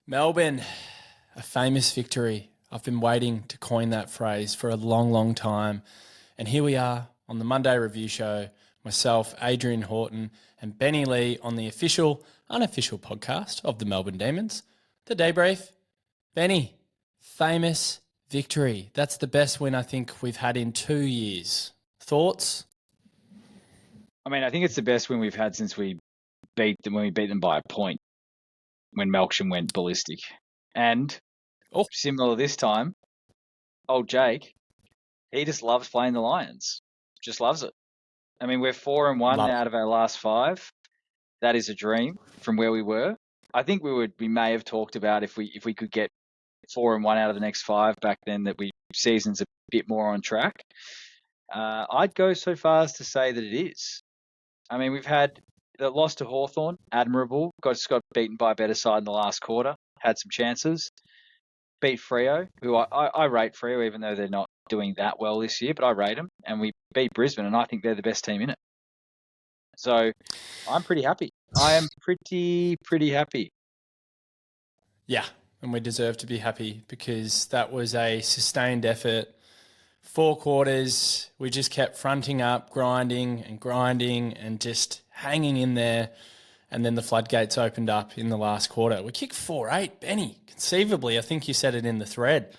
Melbourne, a famous victory. I've been waiting to coin that phrase for a long, long time. And here we are on the Monday Review Show, myself, Adrian Horton, and Benny Lee on the official, unofficial podcast of the Melbourne Demons, the DeeBrief. Benny, famous victory. That's the best win I think we've had in 2 years. Thoughts? I mean, I think it's the best win we've had since we beat them by a point when Melksham went ballistic. And similar this time, old Jake, he just loves playing the Lions. Just loves it. I mean, we're 4-1 out of our last 5. That is a dream from where we were. I think we may have talked about if we could get 4-1 out of the next 5 back then, that season's a bit more on track. I'd go so far as to say that it is. I mean, we've had the loss to Hawthorn, admirable. Got beaten by a better side in the last quarter. Had some chances. Beat Freo, who I rate Freo, even though they're not doing that well this year, but I rate them. And we beat Brisbane, and I think they're the best team in it. So I'm pretty happy. I am pretty happy. Yeah, and we deserve to be happy because that was a sustained effort. 4 quarters, we just kept fronting up, grinding and just hanging in there. And then the floodgates opened up in the last quarter. We kicked 4-8, Benny. Conceivably, I think you said it in the thread,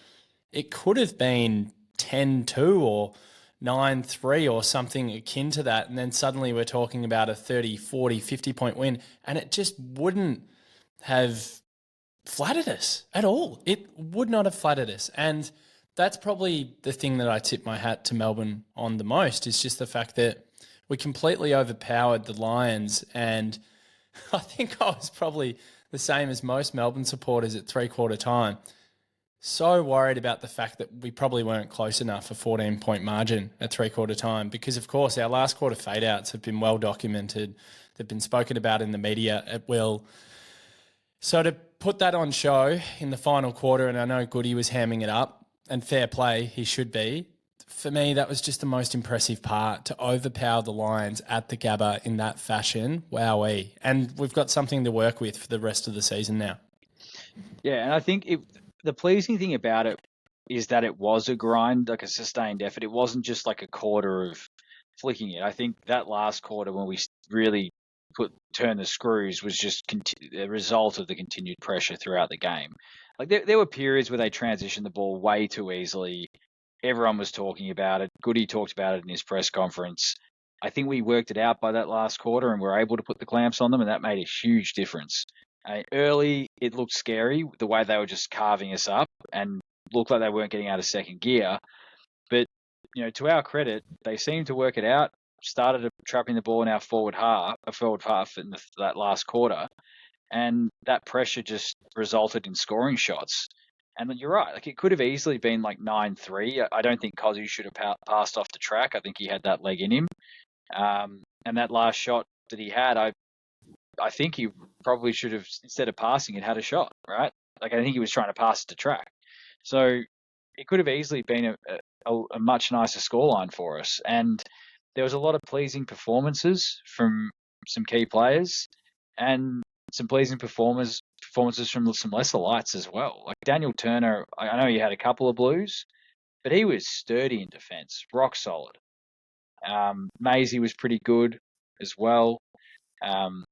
it could have been 10-2 or 9-3 or something akin to that. And then suddenly we're talking about a 30, 40, 50-point win. And it just wouldn't have flattered us at all. It would not have flattered us. And that's probably the thing that I tip my hat to Melbourne on the most, is just the fact that we completely overpowered the Lions. And I think I was probably the same as most Melbourne supporters at 3/4 time. So worried about the fact that we probably weren't close enough, a 14-point margin at 3/4 time, because of course our last quarter fade-outs have been well documented. They've been spoken about in the media at will. So to put that on show in the final quarter, and I know Goody was hamming it up, and fair play, he should be. For me, that was just the most impressive part, to overpower the Lions at the Gabba in that fashion. Wowee. And we've got something to work with for the rest of the season now. Yeah, and I think the pleasing thing about it is that it was a grind, like a sustained effort. It wasn't just like a quarter of flicking it. I think that last quarter when we really turn the screws was just a result of the continued pressure throughout the game. Like there were periods where they transitioned the ball way too easily. Everyone was talking about it. Goody talked about it in his press conference. I think we worked it out by that last quarter and were able to put the clamps on them, and that made a huge difference. Early, it looked scary, the way they were just carving us up and looked like they weren't getting out of second gear. But, to our credit, they seemed to work it out, started trapping the ball in our forward half in that last quarter, and that pressure just resulted in scoring shots. And you're right, like it could have easily been like 9-3. I don't think Kazay should have passed off the track. I think he had that leg in him. And that last shot that he had, I think he probably should have, instead of passing it, had a shot, right? Like I think he was trying to pass it to track. So it could have easily been a much nicer scoreline for us. And there was a lot of pleasing performances from some key players and some pleasing performances from some lesser lights as well. Like Daniel Turner, I know he had a couple of blues, but he was sturdy in defence, rock solid. Maisie was pretty good as well. And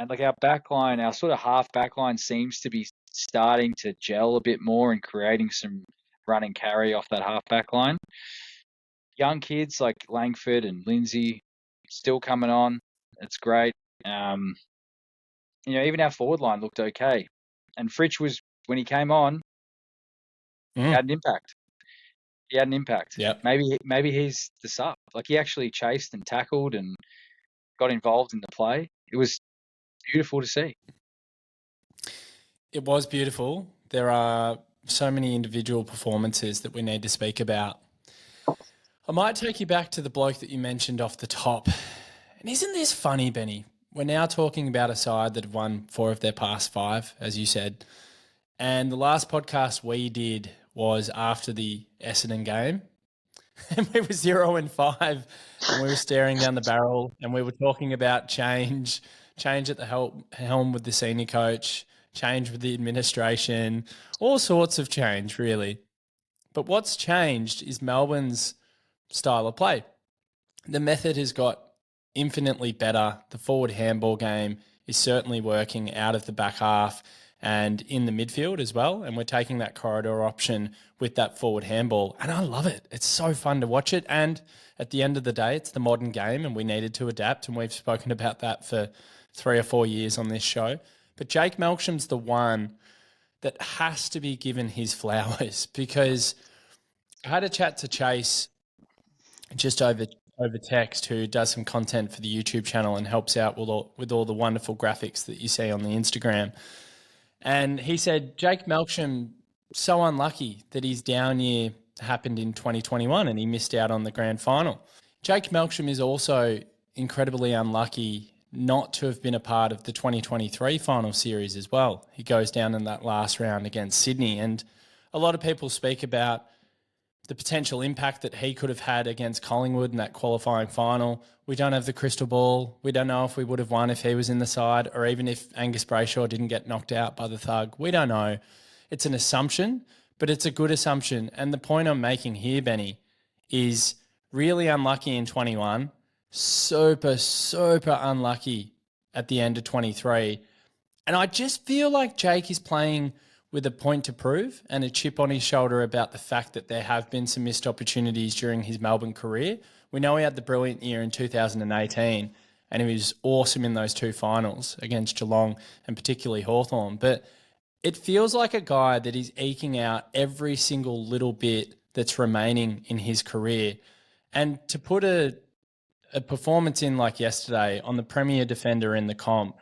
like our backline, our sort of half backline seems to be starting to gel a bit more and creating some run and carry off that half backline. Young kids like Langford and Lindsay still coming on. It's great. Even our forward line looked okay. And Fritsch was, when he came on, he had an impact. Yeah. Maybe he's the sub. Like he actually chased and tackled and got involved in the play. It was beautiful to see. It was beautiful. There are so many individual performances that we need to speak about. I might take you back to the bloke that you mentioned off the top. And isn't this funny, Benny? We're now talking about a side that have won 4 of their past 5, as you said. And the last podcast we did was after the Essendon game. And we were 0-5 and we were staring down the barrel and we were talking about change at the helm with the senior coach, change with the administration, all sorts of change, really. But what's changed is Melbourne's style of play. The method has got infinitely better. The forward handball game is certainly working out of the back half and in the midfield as well. And we're taking that corridor option with that forward handball. And I love it. It's so fun to watch it. And at the end of the day, it's the modern game and we needed to adapt. And we've spoken about that for 3 or 4 years on this show. But Jake Melksham's the one that has to be given his flowers, because I had a chat to Chase just over text, who does some content for the YouTube channel and helps out with all the wonderful graphics that you see on the Instagram. And he said, Jake Melksham, so unlucky that his down year happened in 2021 and he missed out on the grand final. Jake Melksham is also incredibly unlucky not to have been a part of the 2023 final series as well. He goes down in that last round against Sydney. And a lot of people speak about the potential impact that he could have had against Collingwood in that qualifying final. We don't have the crystal ball. We don't know if we would have won if he was in the side, or even if Angus Brayshaw didn't get knocked out by the thug. We don't know. It's an assumption, but it's a good assumption. And the point I'm making here, Benny, is really unlucky in 21, super, super unlucky at the end of 23. And I just feel like Jake is playing with a point to prove and a chip on his shoulder about the fact that there have been some missed opportunities during his Melbourne career. We know he had the brilliant year in 2018 and he was awesome in those 2 finals against Geelong and particularly Hawthorn. But it feels like a guy that is eking out every single little bit that's remaining in his career. And to put a performance in like yesterday on the premier defender in the comp,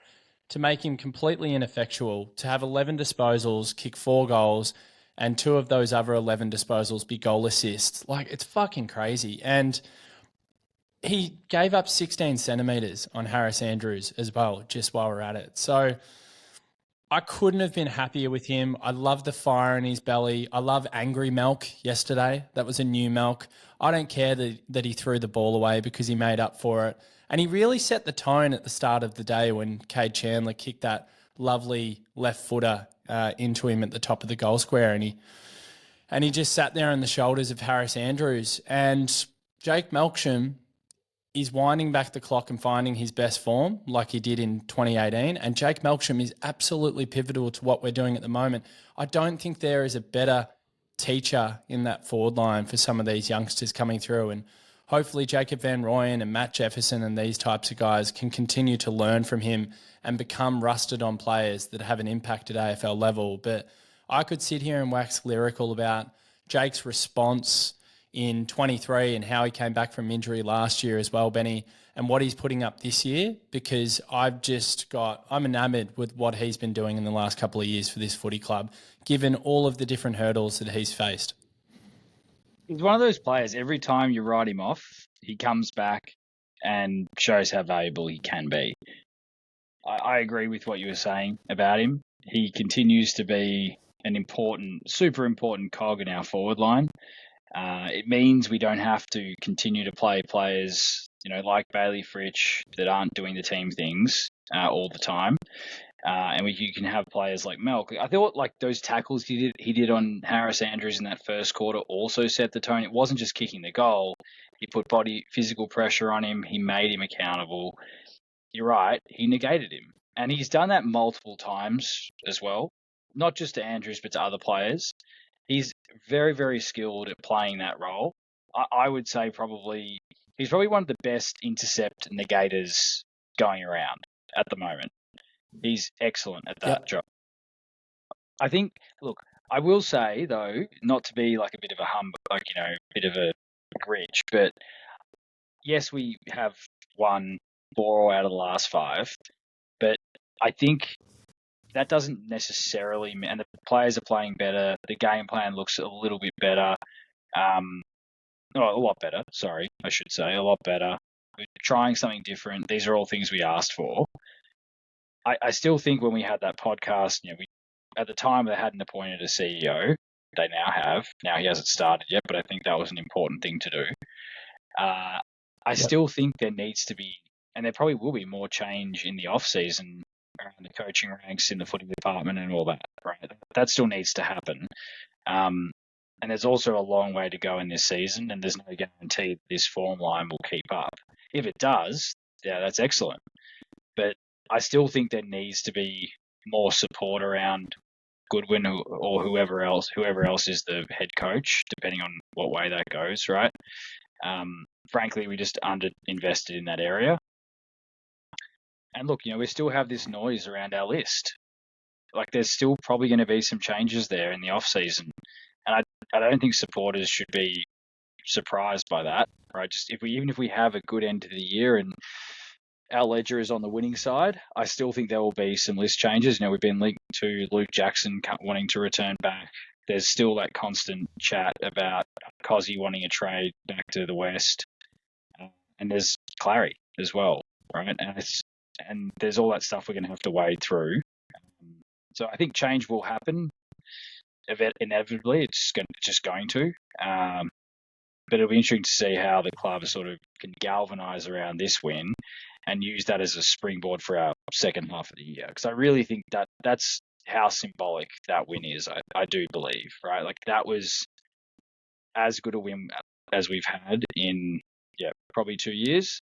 to make him completely ineffectual, to have 11 disposals, kick 4 goals, and 2 of those other 11 disposals be goal assists. Like, it's fucking crazy. And he gave up 16 centimetres on Harris Andrews as well, just while we're at it. So I couldn't have been happier with him. I love the fire in his belly. I love angry Melk yesterday. That was a new Melk. I don't care that he threw the ball away because he made up for it. And he really set the tone at the start of the day when Cade Chandler kicked that lovely left footer into him at the top of the goal square. And he just sat there on the shoulders of Harris Andrews. And Jake Melksham is winding back the clock and finding his best form like he did in 2018. And Jake Melksham is absolutely pivotal to what we're doing at the moment. I don't think there is a better teacher in that forward line for some of these youngsters coming through. And hopefully Jacob Van Rooyen and Matt Jefferson and these types of guys can continue to learn from him and become rusted on players that have an impact at AFL level. But I could sit here and wax lyrical about Jake's response in 23 and how he came back from injury last year as well, Benny, and what he's putting up this year, because I'm enamoured with what he's been doing in the last couple of years for this footy club, given all of the different hurdles that he's faced. He's one of those players, every time you write him off, he comes back and shows how valuable he can be. I agree with what you were saying about him. He continues to be an super important cog in our forward line. It means we don't have to continue to play players, like Bailey Fritsch that aren't doing the team things all the time. And you can have players like Melk. I thought like those tackles he did on Harris Andrews in that first quarter also set the tone. It wasn't just kicking the goal. He put physical pressure on him. He made him accountable. You're right. He negated him. And he's done that multiple times as well, not just to Andrews, but to other players. He's very, very skilled at playing that role. I would say he's probably one of the best intercept negators going around at the moment. He's excellent at that job. I think, look, I will say, though, not to be like a bit of a bit of a grinch, but yes, we have won 4 out of the last 5, but I think that doesn't necessarily mean, and the players are playing better, the game plan looks a little bit better, a lot better, sorry, I should say, a lot better. We're trying something different. These are all things we asked for. I still think when we had that podcast, at the time they hadn't appointed a CEO. They now have. Now he hasn't started yet, but I think that was an important thing to do. I still think there needs to be, and there probably will be more change in the off season around the coaching ranks in the footy department and all that, right? That still needs to happen. And there's also a long way to go in this season, and there's no guarantee this form line will keep up. If it does, yeah, that's excellent. But I still think there needs to be more support around Goodwin or whoever else is the head coach, depending on what way that goes, right? Frankly, we just underinvested in that area. And look, we still have this noise around our list. Like, there's still probably going to be some changes there in the off season, and I don't think supporters should be surprised by that, right? Just even if we have a good end to the year and our ledger is on the winning side, I still think there will be some list changes. We've been linked to Luke Jackson wanting to return back. There's still that constant chat about Kazay wanting a trade back to the West, and there's Clary as well, right? And there's all that stuff we're going to have to wade through. So I think change will happen inevitably. It's just going to. But it'll be interesting to see how the club sort of can galvanise around this win and use that as a springboard for our second half of the year. Because I really think that's how symbolic that win is, I do believe, right? Like, that was as good a win as we've had in, probably 2 years.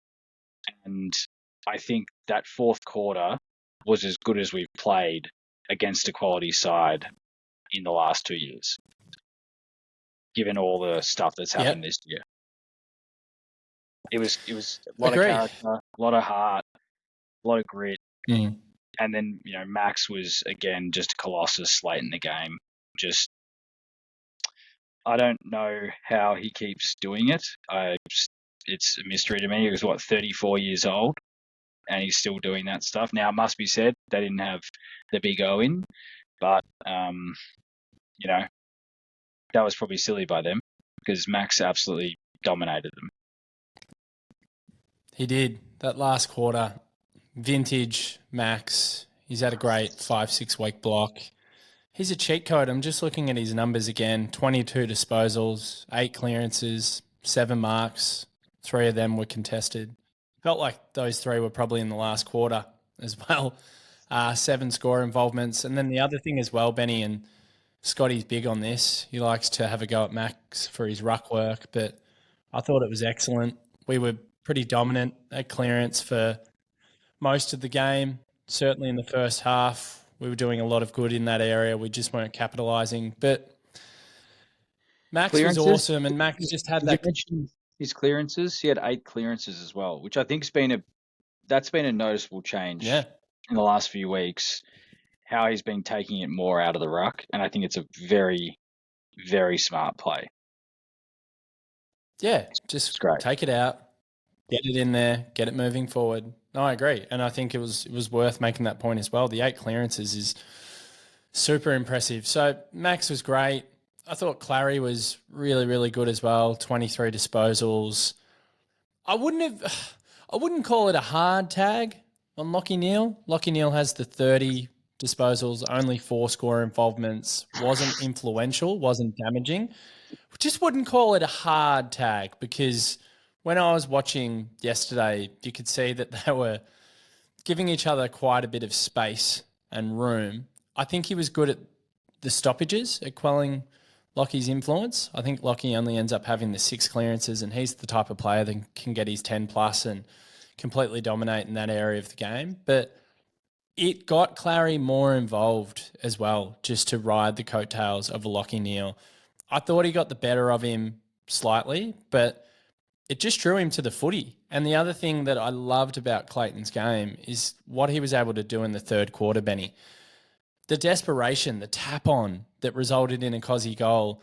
And I think that fourth quarter was as good as we've played against a quality side in the last 2 years, given all the stuff that's happened this year. It was a lot of character, a lot of heart, a lot of grit. Mm. And then, Max was, again, just a colossus late in the game. I don't know how he keeps doing it. It's a mystery to me. He was, 34 years old, and he's still doing that stuff. Now, it must be said, they didn't have the big O in, but, that was probably silly by them because Max absolutely dominated them. He did. That last quarter, vintage Max. He's had a great 5-6 week block. He's a cheat code. I'm just looking at his numbers again. 22 disposals, 8 clearances, 7 marks. 3 of them were contested. Felt like those 3 were probably in the last quarter as well. 7 score involvements. And then the other thing as well, Benny, and Scotty's big on this. He likes to have a go at Max for his ruck work, but I thought it was excellent. We were pretty dominant at clearance for most of the game. Certainly in the first half, we were doing a lot of good in that area. We just weren't capitalising. But Max was awesome, and Max just had that. You mentioned his clearances. He had 8 clearances as well, which I think's been a noticeable change in the last few weeks. How he's been taking it more out of the ruck, and I think it's a very, very smart play. Yeah, just take it out, get it in there, get it moving forward. No, I agree, and I think it was worth making that point as well. The 8 clearances is super impressive. So Max was great. I thought Clary was really, really good as well. 23 disposals. I wouldn't call it a hard tag on Lachie Neale. Lachie Neale has the 30 disposals, only 4 score involvements, wasn't influential, wasn't damaging. Just wouldn't call it a hard tag because when I was watching yesterday, you could see that they were giving each other quite a bit of space and room. I think he was good at the stoppages, at quelling Lachie's influence. I think Lachie only ends up having the 6 clearances, and he's the type of player that can get his 10 plus and completely dominate in that area of the game. But it got Clary more involved as well, just to ride the coattails of a Lachie Neale. I thought he got the better of him slightly, but it just drew him to the footy. And the other thing that I loved about Clayton's game is what he was able to do in the third quarter, Benny. The desperation, the tap on that resulted in a Kazay goal,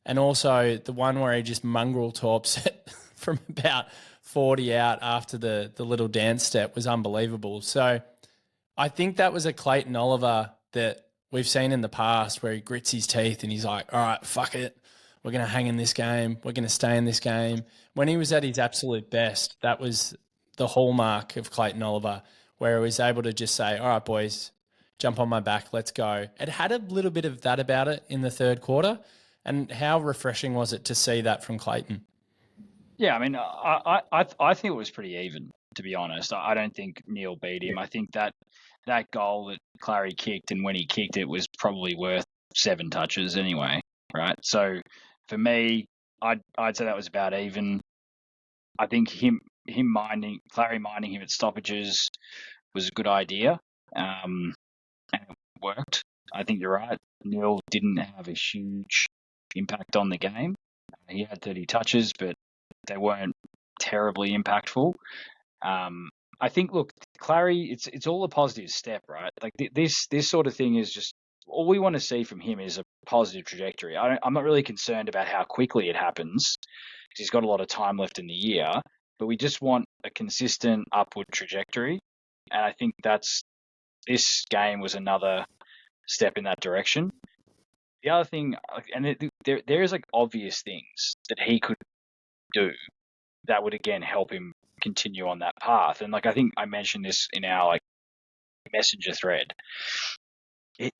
and also the one where he just mongrel torps it from about 40 out after the little dance step was unbelievable. So I think that was a Clayton Oliver that we've seen in the past where he grits his teeth and he's like, all right, fuck it. We're going to hang in this game. We're going to stay in this game. When he was at his absolute best, that was the hallmark of Clayton Oliver, where he was able to just say, all right, boys, jump on my back, let's go. It had a little bit of that about it in the third quarter. And how refreshing was it to see that from Clayton? Yeah, I mean, I think it was pretty even, to be honest. I don't think Neil beat him. I think that goal that Clary kicked, and when he kicked it, was probably worth 7 touches anyway, right? So for me, I'd say that was about even. I think Clary minding him at stoppages was a good idea, and it worked. I think you're right. Neil didn't have a huge impact on the game. He had 30 touches, but they weren't terribly impactful. I think, look, Clary, it's all a positive step, right? Like this sort of thing is just all we want to see from him is a positive trajectory. I'm not really concerned about how quickly it happens because he's got a lot of time left in the year, but we just want a consistent upward trajectory. And I think this game was another step in that direction. The other thing, and there is like obvious things that he could do that would again help him continue on that path. And like I think I mentioned this in our like messenger thread.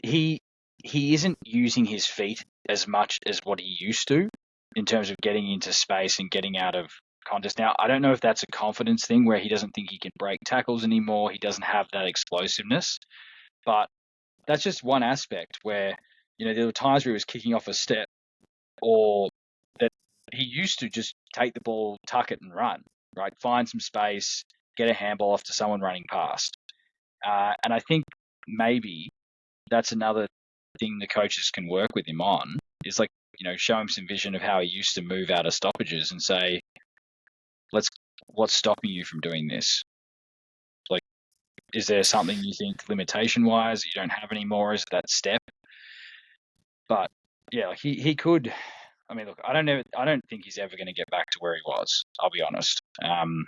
He isn't using his feet as much as what he used to in terms of getting into space and getting out of contest. Now, I don't know if that's a confidence thing where he doesn't think he can break tackles anymore. He doesn't have that explosiveness, but that's just one aspect where, there were times where he was kicking off a step or that he used to just take the ball, tuck it and run, right? Find some space, get a handball off to someone running past. And I think maybe that's another thing the coaches can work with him on is like, show him some vision of how he used to move out of stoppages and say, what's stopping you from doing this? Like, is there something you think limitation wise you don't have anymore? Is that step? But yeah, like he could. I mean, look, I don't think he's ever going to get back to where he was. I'll be honest. I'm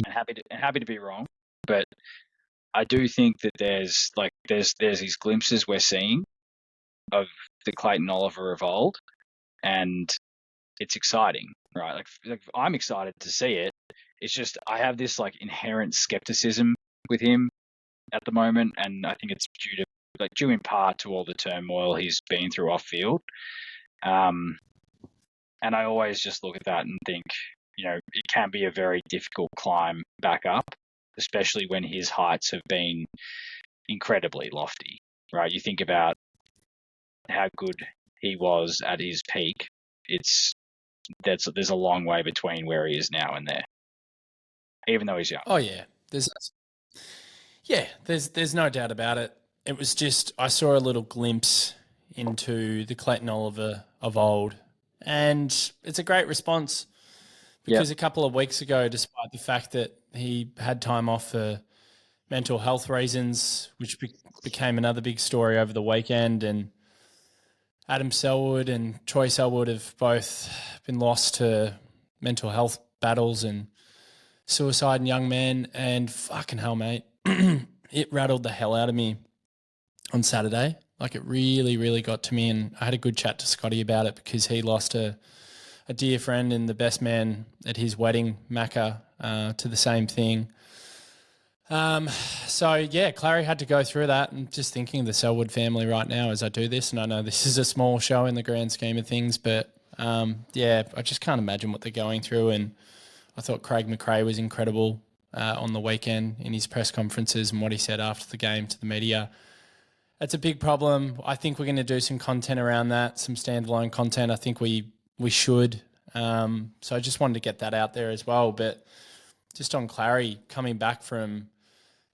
happy to be wrong, but I do think that there's these glimpses we're seeing of the Clayton Oliver of old, and it's exciting, right? Like I'm excited to see it. It's just I have this like inherent skepticism with him at the moment, and I think it's due in part to all the turmoil he's been through off field. And I always just look at that and think, it can be a very difficult climb back up, especially when his heights have been incredibly lofty, right? You think about how good he was at his peak. There's a long way between where he is now and there, even though he's young. Oh yeah, there's no doubt about it. It was just I saw a little glimpse into the Clayton Oliver of old, and it's a great response because a couple of weeks ago, despite the fact that he had time off for mental health reasons, which became another big story over the weekend, and Adam Selwood and Troy Selwood have both been lost to mental health battles and suicide in young men, and fucking hell, mate, it rattled the hell out of me on Saturday. Like it really, really got to me, and I had a good chat to Scotty about it because he lost a dear friend and the best man at his wedding, Macca, to the same thing. So yeah, Clary had to go through that, and just thinking of the Selwood family right now as I do this, and I know this is a small show in the grand scheme of things, but I just can't imagine what they're going through. And I thought Craig McRae was incredible on the weekend in his press conferences and what he said after the game to the media. It's a big problem. I think we're going to do some content around that, some standalone content. I think we should. So I just wanted to get that out there as well. But just on Clary coming back from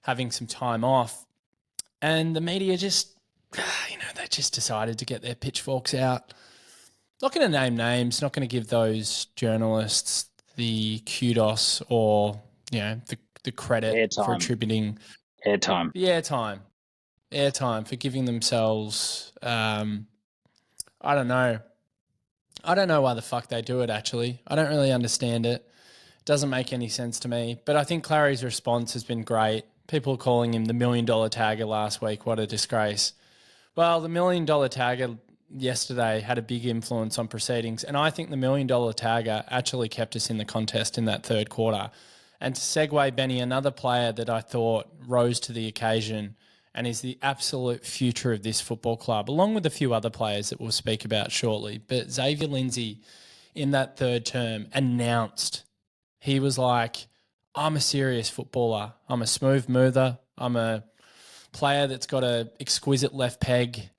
having some time off, and the media just, they just decided to get their pitchforks out. Not going to name names, not going to give those journalists the kudos or, the credit for attributing airtime. The airtime for giving themselves, I don't know. I don't know why the fuck they do it, actually. I don't really understand it. It doesn't make any sense to me. But I think Clary's response has been great. People are calling him the $1 million tagger last week. What a disgrace. Well, the $1 million tagger yesterday had a big influence on proceedings, and I think the $1 million tagger actually kept us in the contest in that third quarter. And to segue, Benny, another player that I thought rose to the occasion and is the absolute future of this football club, along with a few other players that we'll speak about shortly. But Xavier Lindsay, in that third term, announced, he was like, I'm a serious footballer. I'm a smooth mover. I'm a player that's got an exquisite left peg.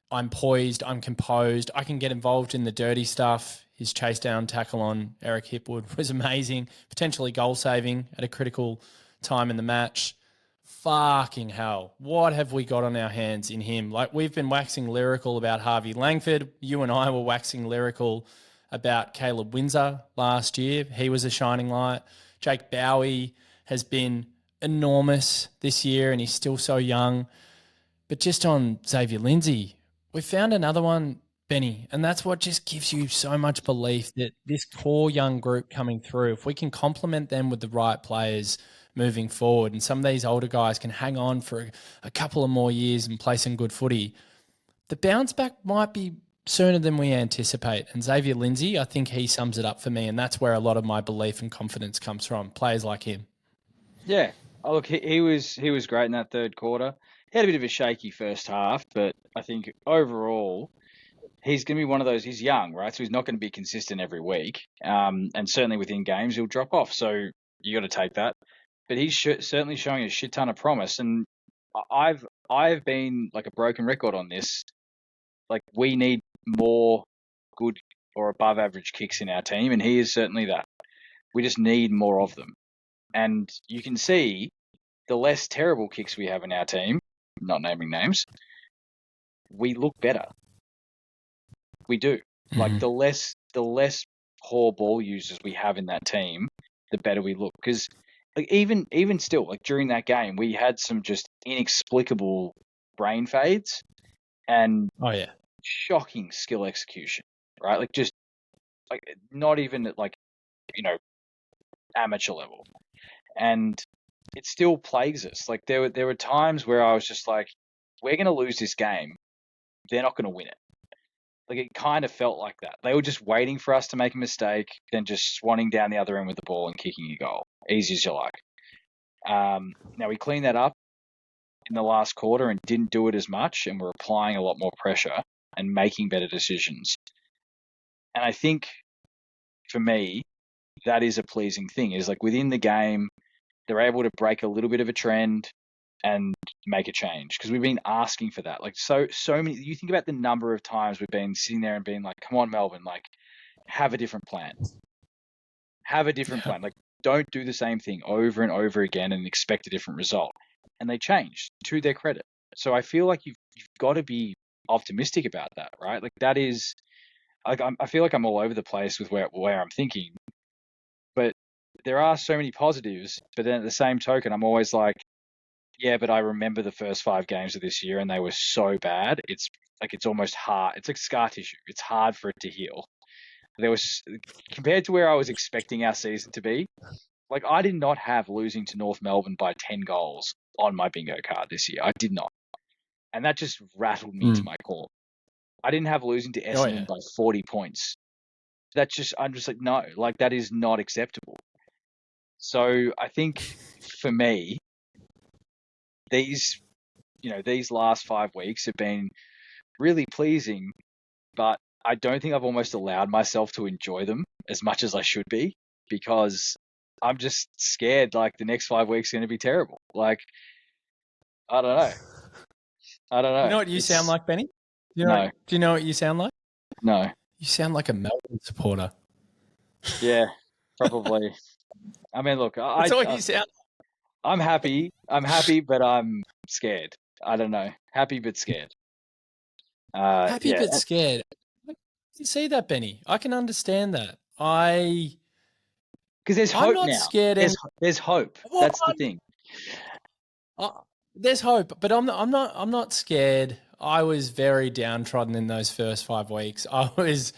I'm poised. I'm composed. I can get involved in the dirty stuff. His chase down tackle on Eric Hipwood was amazing, potentially goal saving at a critical time in the match. Fucking hell. What have we got on our hands in him? Like, we've been waxing lyrical about Harvey Langford. You and I were waxing lyrical about Caleb Windsor last year. He was a shining light. Jake Bowey has been enormous this year and he's still so young. But just on Xavier Lindsay, we found another one, Benny, and that's what just gives you so much belief that this core young group coming through, if we can complement them with the right players moving forward and some of these older guys can hang on for a couple of more years and play some good footy, the bounce back might be sooner than we anticipate. And Xavier Lindsay, I think he sums it up for me, and that's where a lot of my belief and confidence comes from, players like him. Yeah. Oh, look, he was great in that third quarter. He had a bit of a shaky first half, but I think overall he's going to be one of those. He's young, right? So he's not going to be consistent every week, and certainly within games he'll drop off. So you got to take that. But he's certainly showing a shit ton of promise, and I've been like a broken record on this. Like, we need more good or above average kicks in our team, and he is certainly that. We just need more of them. And you can see the less terrible kicks we have in our team, not naming names, we look better. We do. Mm-hmm. Like, the less poor ball users we have in that team, the better we look. Because like, even still, like during that game, we had some just inexplicable brain fades and shocking skill execution, right? Like, just like not even at like, amateur level. And it still plagues us. Like, there were times where I was just like, we're going to lose this game. They're not going to win it. Like, it kind of felt like that. They were just waiting for us to make a mistake, then just swanning down the other end with the ball and kicking a goal. Easy as you like. Now, we cleaned that up in the last quarter and didn't do it as much, and we're applying a lot more pressure and making better decisions. And I think, for me, that is a pleasing thing, is like within the game, they're able to break a little bit of a trend and make a change, because we've been asking for that. Like, so many, you think about the number of times we've been sitting there and being like, come on, Melbourne, like, have a different plan. Have a different plan. Like, don't do the same thing over and over again and expect a different result. And they changed, to their credit. So I feel like you've got to be optimistic about that, right? Like, that is, like, I feel like I'm all over the place with where I'm thinking, but there are so many positives. But then at the same token, I'm always like, yeah, but I remember the first 5 games of this year and they were so bad. It's like, it's almost hard. It's like scar tissue. It's hard for it to heal. There was, compared to where I was expecting our season to be, like, I did not have losing to North Melbourne by 10 goals on my bingo card this year. I did not. And that just rattled me to my core. I didn't have losing to Essendon by 40 points. That's just, I'm just like, no, like, that is not acceptable. So I think for me, these last 5 weeks have been really pleasing, but I don't think I've almost allowed myself to enjoy them as much as I should be, because I'm just scared like the next 5 weeks are going to be terrible. Like, I don't know. You know what you sound like, Benny? Do you know what you sound like? No. You sound like a Melbourne supporter. Yeah, probably. I mean, look, that's all you sound like. I'm happy, but I'm scared. I don't know. Happy but scared. Happy but scared. You see that, Benny? I can understand that. Because there's hope now. I'm not scared. There's hope. Well, that's the thing. There's hope, but I'm not scared. I was very downtrodden in those first 5 weeks. I was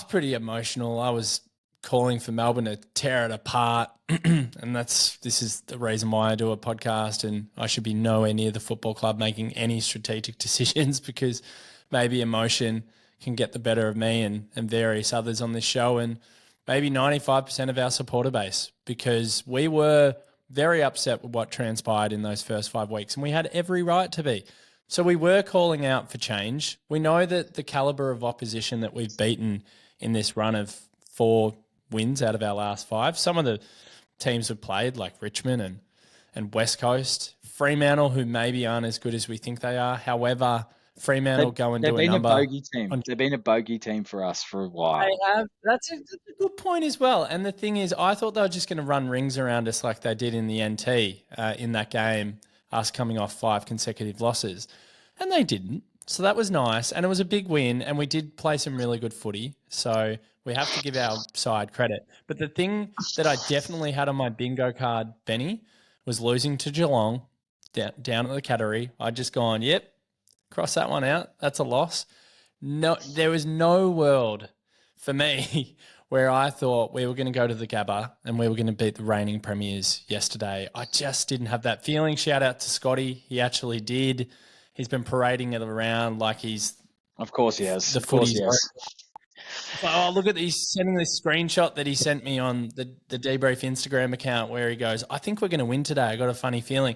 pretty emotional. I was calling for Melbourne to tear it apart, and this is the reason why I do a podcast, and I should be nowhere near the football club making any strategic decisions, because maybe emotion can get the better of me and various others on this show, and maybe 95% of our supporter base, because we were very upset with what transpired in those first 5 weeks, and we had every right to be. So we were calling out for change. We know that the calibre of opposition that we've beaten in this run of 4 wins out of our last 5, some of the teams have played, like Richmond and West Coast. Fremantle, who maybe aren't as good as we think they are. However, Fremantle go and do a number. They've been a bogey team. They've been a bogey team for us for a while. They have. That's a good point as well. And the thing is, I thought they were just going to run rings around us like they did in the NT in that game, us coming off 5 consecutive losses. And they didn't. So that was nice. And it was a big win. And we did play some really good footy. So we have to give our side credit. But the thing that I definitely had on my bingo card, Benny, was losing to Geelong down at the Cattery. I'd just gone, yep, cross that one out. That's a loss. No, there was no world for me where I thought we were going to go to the Gabba and we were going to beat the reigning premiers yesterday. I just didn't have that feeling. Shout out to Scotty. He actually did. He's been parading it around like he's... Of course he has. The footy. Oh, look at he's sending this screenshot that he sent me on the DeeBrief Instagram account where he goes, I think we're going to win today. I got a funny feeling.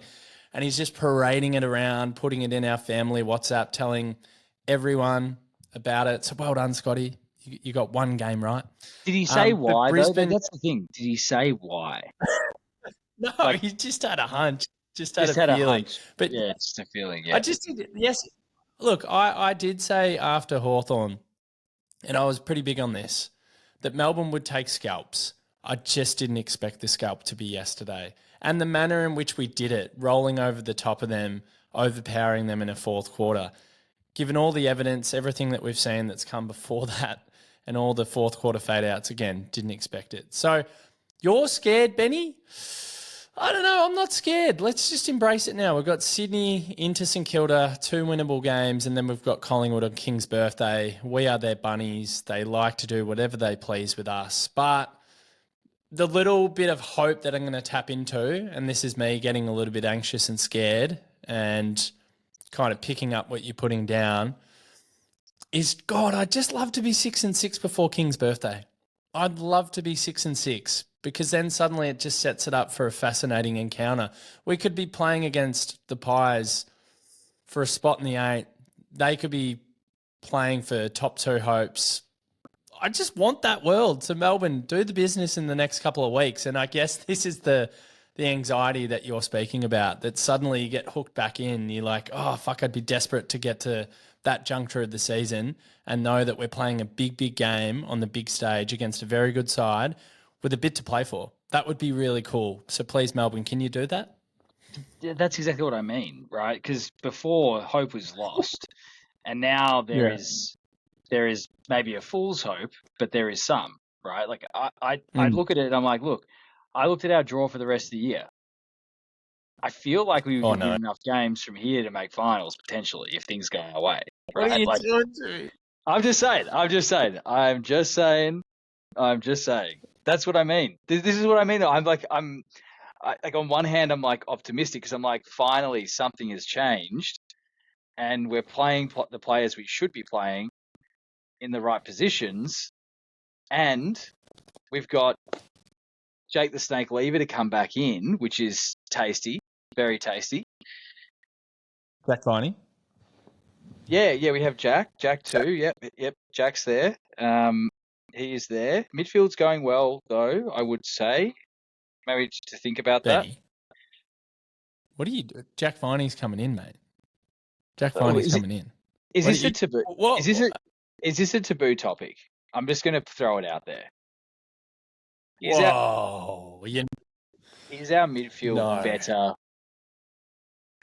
And he's just parading it around, putting it in our family WhatsApp, telling everyone about it. So well done, Scotty. You got one game right. Did he say why, Brisbane... though? That's the thing. Did he say why? No, he just had a hunch. Just had a feeling. But yeah, just a feeling, yeah. I just did, yes. Look, I did say after Hawthorn, and I was pretty big on this, that Melbourne would take scalps. I just didn't expect the scalp to be yesterday. And the manner in which we did it, rolling over the top of them, overpowering them in a fourth quarter, given all the evidence, everything that we've seen that's come before that, and all the fourth quarter fade-outs, again, didn't expect it. So you're scared, Benny? I don't know. I'm not scared. Let's just embrace it now. We've got Sydney into St Kilda, 2 winnable games, and then we've got Collingwood on King's birthday. We are their bunnies. They like to do whatever they please with us. But the little bit of hope that I'm going to tap into, and this is me getting a little bit anxious and scared and kind of picking up what you're putting down, is, God, I'd just love to be 6-6 before King's birthday. I'd love to be 6-6 because then suddenly it just sets it up for a fascinating encounter. We could be playing against the Pies for a spot in the 8. They could be playing for top 2 hopes. I just want that world. So Melbourne, do the business in the next couple of weeks. And I guess this is the anxiety that you're speaking about, that suddenly you get hooked back in. You're like, oh, fuck, I'd be desperate to get to that juncture of the season and know that we're playing a big, big game on the big stage against a very good side with a bit to play for. That would be really cool. So please, Melbourne, can you do that? Yeah, that's exactly what I mean, right? Because before, hope was lost, and now there is maybe a fool's hope, but there is some, right? Like I look at it and I'm like, look, I looked at our draw for the rest of the year. I feel like we would win enough games from here to make finals potentially if things go our way. Right? What are you doing to me? I'm just saying. That's what I mean. This is what I mean. I'm like on one hand, I'm like optimistic because I'm like, finally something has changed and we're playing the players we should be playing in the right positions. And we've got Jake the Snake Lever to come back in, which is tasty, very tasty. Jack Viney? Yeah, we have Jack too. Yep, Jack's there. He is there. Midfield's going well, though, I would say. Maybe to think about Benny. That. What do you do? Jack Viney's coming in, mate. Jack Viney's coming in. Is this a taboo? Is this a taboo topic? I'm just going to throw it out there. Is our midfield better?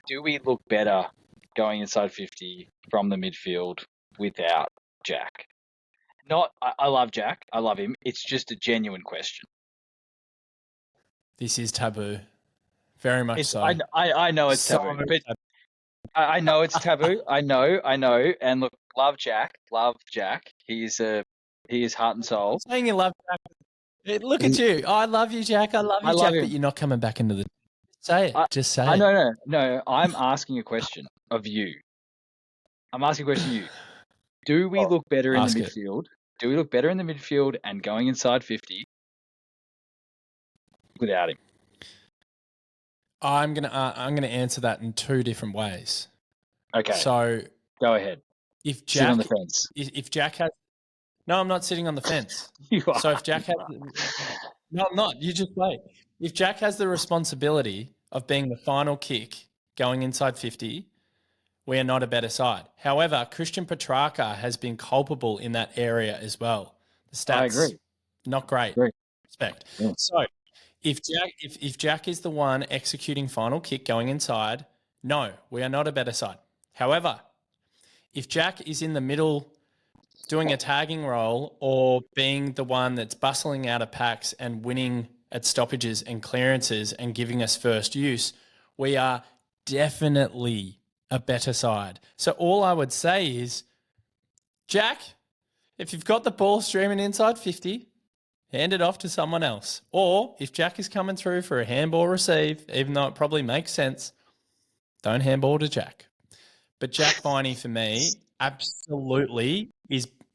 Do we look better going inside 50 from the midfield without Jack? I love Jack. I love him. It's just a genuine question. This is taboo. Very much so. I know it's taboo. But I know it's taboo. I know. And look, love Jack. He is heart and soul. Saying you love Jack. Look at you. I love you, Jack. I love you, Jack. But you're not coming back into the... Say it. Just say it. No. I'm asking a question of you. Do we look better in the midfield? Do we look better in the midfield and going inside 50 without him? I'm gonna answer that in 2 different ways. Okay. So go ahead. If Jack sit on the fence. If Jack has... No, I'm not sitting on the fence. You are. So if Jack has... No, I'm not. You just wait. if Jack has the responsibility of being the final kick going inside 50, we are not a better side. However, Christian Petracca has been culpable in that area as well. The stats, I agree. Not great. Agree. Respect. Yeah. So if Jack is the one executing final kick going inside, no, we are not a better side. However, if Jack is in the middle doing a tagging role or being the one that's bustling out of packs and winning at stoppages and clearances and giving us first use, we are definitely a better side. So all I would say is, Jack, if you've got the ball streaming inside 50, hand it off to someone else. Or if Jack is coming through for a handball receive, even though it probably makes sense, don't handball to Jack. But Jack Viney, for me, absolutely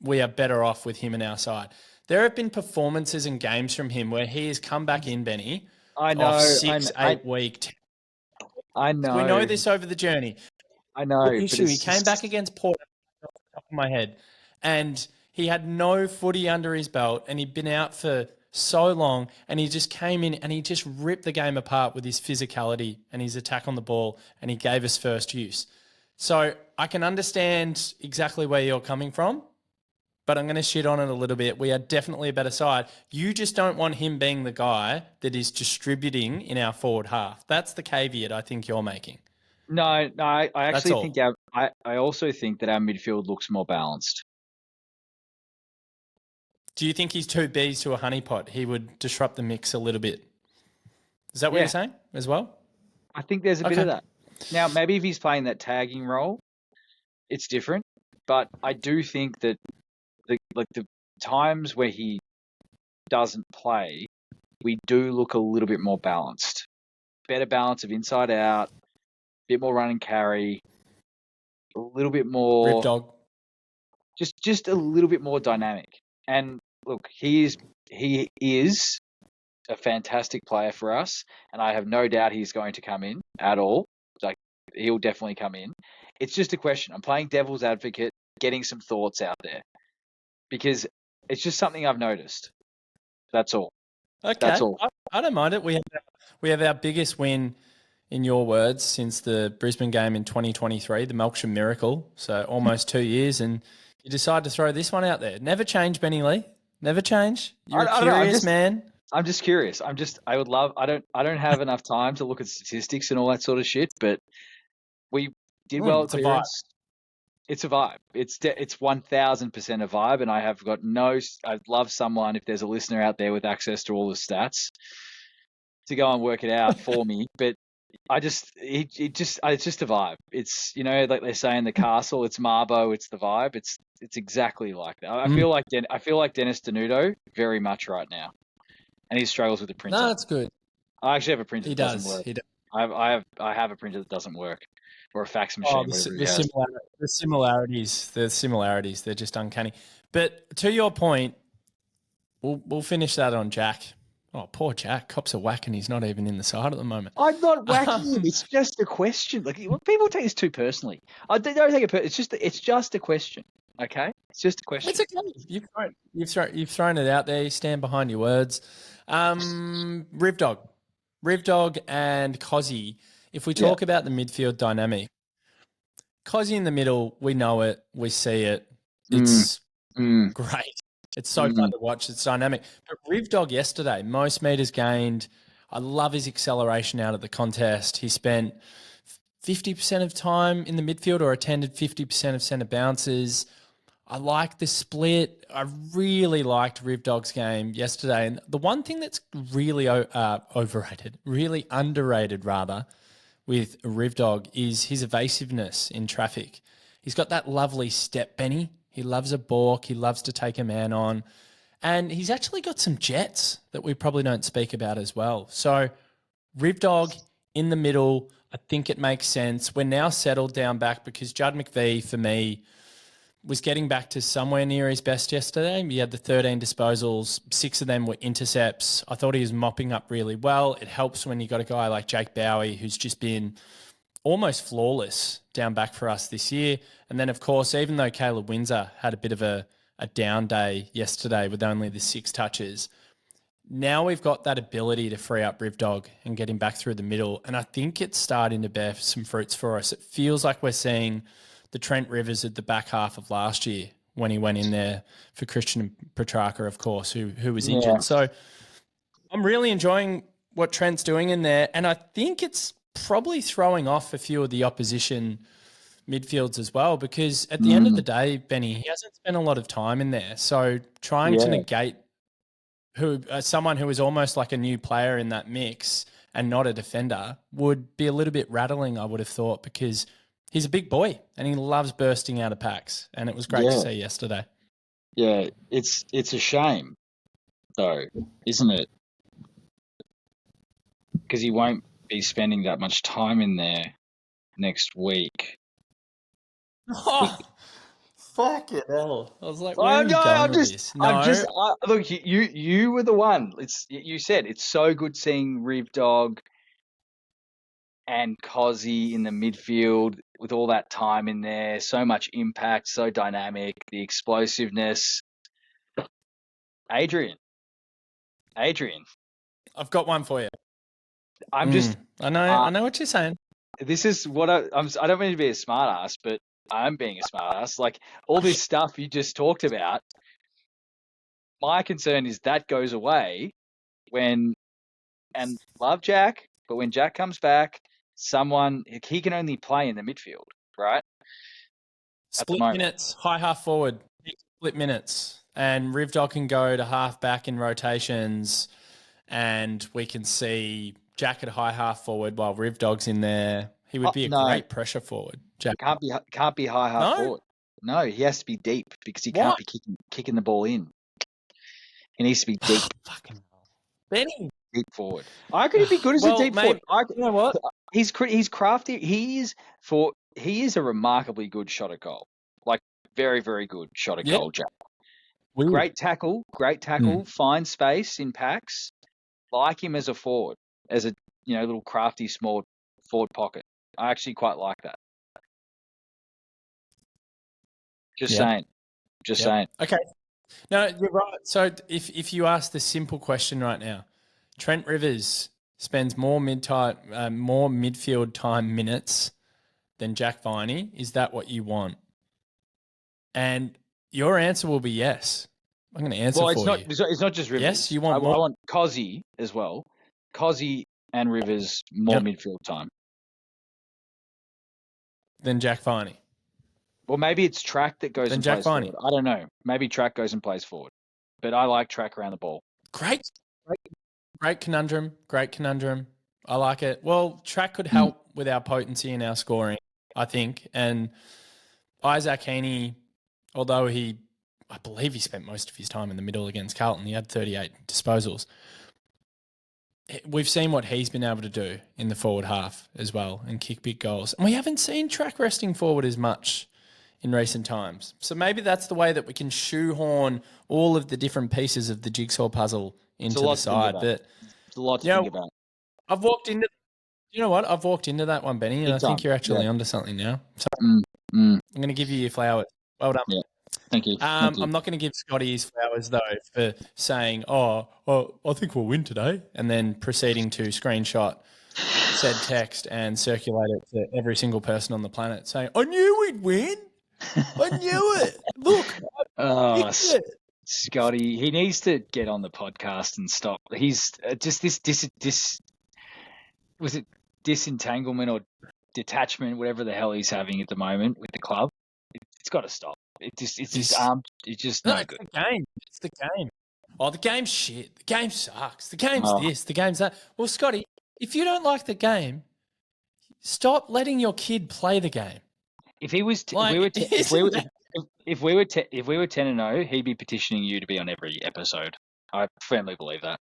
we are better off with him in our side. There have been performances and games from him where he has come back in, Benny, I know. off 6, 8 week. I know. We know this over the journey. I know. The issue, he came back against Port off the top of my head, and he had no footy under his belt, and he'd been out for so long, and he just came in and he just ripped the game apart with his physicality and his attack on the ball, and he gave us first use. So I can understand exactly where you're coming from, but I'm going to shit on it a little bit. We are definitely a better side. You just don't want him being the guy that is distributing in our forward half. That's the caveat I think you're making. No, I actually think I also think that our midfield looks more balanced. Do you think he's two bees to a honeypot? He would disrupt the mix a little bit. Is that what you're saying as well? I think there's a bit of that. Now, maybe if he's playing that tagging role, it's different. But I do think that the times where he doesn't play, we do look a little bit more balanced. Better balance of inside out, a bit more run and carry, a little bit more Rip dog. Just a little bit more dynamic. And look, he is a fantastic player for us, and I have no doubt he's going to come in at all. Like, he'll definitely come in. It's just a question. I'm playing devil's advocate, getting some thoughts out there, because it's just something I've noticed. That's all. Okay, that's all. I don't mind it. We have our biggest win, in your words, since the Brisbane game in 2023, the Melksham miracle. So almost 2 years, and you decide to throw this one out there. Never change, Benny Lee. Never change. You're a curious man. I'm just curious. I don't have enough time to look at statistics and all that sort of shit, but we did well at clearance. It's a vibe. It's 1000% a vibe, and I'd love someone, if there's a listener out there with access to all the stats, to go and work it out for me. But it's just a vibe. It's, like they say in the castle, it's Marbo, it's the vibe. It's exactly like that. I feel like Dennis Denuto very much right now, and he struggles with the printer. No, that's good. I actually have a printer that doesn't work. He does. I have a printer that doesn't work, or a fax machine. The similarities, they're just uncanny. But to your point, we'll finish that on Jack. Oh, poor Jack. Cops are whacking. He's not even in the side at the moment. I'm not whacking him. It's just a question. Like, people take this too personally. I don't take it personally. It's just a question. Okay, it's just a question. It's okay. You've thrown it out there. You stand behind your words. Riv Dog and Kazay. If we talk about the midfield dynamic, Kazay in the middle, we know it, we see it. It's great. It's so fun to watch. It's dynamic. But Riv Dog yesterday, most meters gained. I love his acceleration out of the contest. He spent 50% of time in the midfield, or attended 50% of centre bounces. I like the split. I really liked Riv Dog's game yesterday. And the one thing that's really overrated, really underrated rather, with Riv Dog is his evasiveness in traffic. He's got that lovely step, Benny. He loves a balk. He loves to take a man on. And he's actually got some jets that we probably don't speak about as well. So Riv Dog in the middle, I think it makes sense. We're now settled down back because Judd McVie, for me, was getting back to somewhere near his best yesterday. He had the 13 disposals. 6 of them were intercepts. I thought he was mopping up really well. It helps when you got a guy like Jake Bowey, who's just been almost flawless down back for us this year. And then, of course, even though Caleb Windsor had a bit of a down day yesterday with only the 6 touches, now we've got that ability to free up Rivdog and get him back through the middle. And I think it's starting to bear some fruits for us. It feels like we're seeing the Trent Rivers at the back half of last year when he went in there for Christian Petracca, of course, who was injured. So I'm really enjoying what Trent's doing in there. And I think it's probably throwing off a few of the opposition midfields as well, because at the end of the day, Benny, he hasn't spent a lot of time in there. So trying to negate someone who is almost like a new player in that mix and not a defender would be a little bit rattling, I would have thought, because he's a big boy and he loves bursting out of packs. And it was great to see yesterday. Yeah, it's a shame, though, isn't it? Because he won't be spending that much time in there next week. Oh, fuck it, hell! I was like, where are you going with this? No, Look, you were the one. You said it's so good seeing Rivdog and Kazay in the midfield with all that time in there, so much impact, so dynamic, the explosiveness. Adrian, I've got one for you. I know what you're saying. This is what I don't mean to be a smart ass, but I'm being a smart ass. Like all this stuff you just talked about, my concern is that goes away and love Jack, but when Jack comes back, he can only play in the midfield, right? Split minutes, high half forward, split minutes, and Rivdog can go to half back in rotations, and we can see Jack at high half forward while Rivdog's in there. He would be a great pressure forward. Jack can't be high half forward. No, he has to be deep because he can't be kicking the ball in. He needs to be deep. Fucking hell. Benny. Deep forward. I reckon he'd be good as a deep forward. You know what? He's crafty. He is a remarkably good shot at goal. Like very, very good shot at goal, Jack. Great tackle, fine space in packs. Like him as a forward, as a little crafty small forward pocket. I actually quite like that. Just saying. Okay. No, you're right. So if you ask the simple question right now, Trent Rivers spends more midfield time minutes than Jack Viney. Is that what you want? And your answer will be yes. I'm going to answer for you. It's not just Rivers. Yes, you want more? I want Kazay as well. Kazay and Rivers more midfield time. Than Jack Viney. Well, maybe it's Track that goes and plays forward. I don't know. Maybe Track goes and plays forward. But I like Track around the ball. Great conundrum. I like it. Well, Track could help with our potency and our scoring, I think. And Isaac Heaney, although I believe he spent most of his time in the middle against Carlton. He had 38 disposals. We've seen what he's been able to do in the forward half as well and kick big goals. And we haven't seen Track resting forward as much in recent times. So maybe that's the way that we can shoehorn all of the different pieces of the jigsaw puzzle into the side. But it's a lot to think about. I've walked into that one, Benny, and I think you're actually onto something now. So I'm going to give you your flowers. Well done. Yeah. Thank you. I'm not going to give Scotty his flowers, though, for saying, I think we'll win today, and then proceeding to screenshot said text and circulate it to every single person on the planet saying, I knew we'd win. I knew it. Look. Scotty, he needs to get on the podcast and stop. He's just this was it disentanglement or detachment, whatever the hell he's having at the moment with the club. It's got to stop. It's just no good. It's the game. Oh, the game's shit. The game sucks. The game's this. The game's that. Well, Scotty, if you don't like the game, stop letting your kid play the game. If we were 10-0, he'd be petitioning you to be on every episode. I firmly believe that.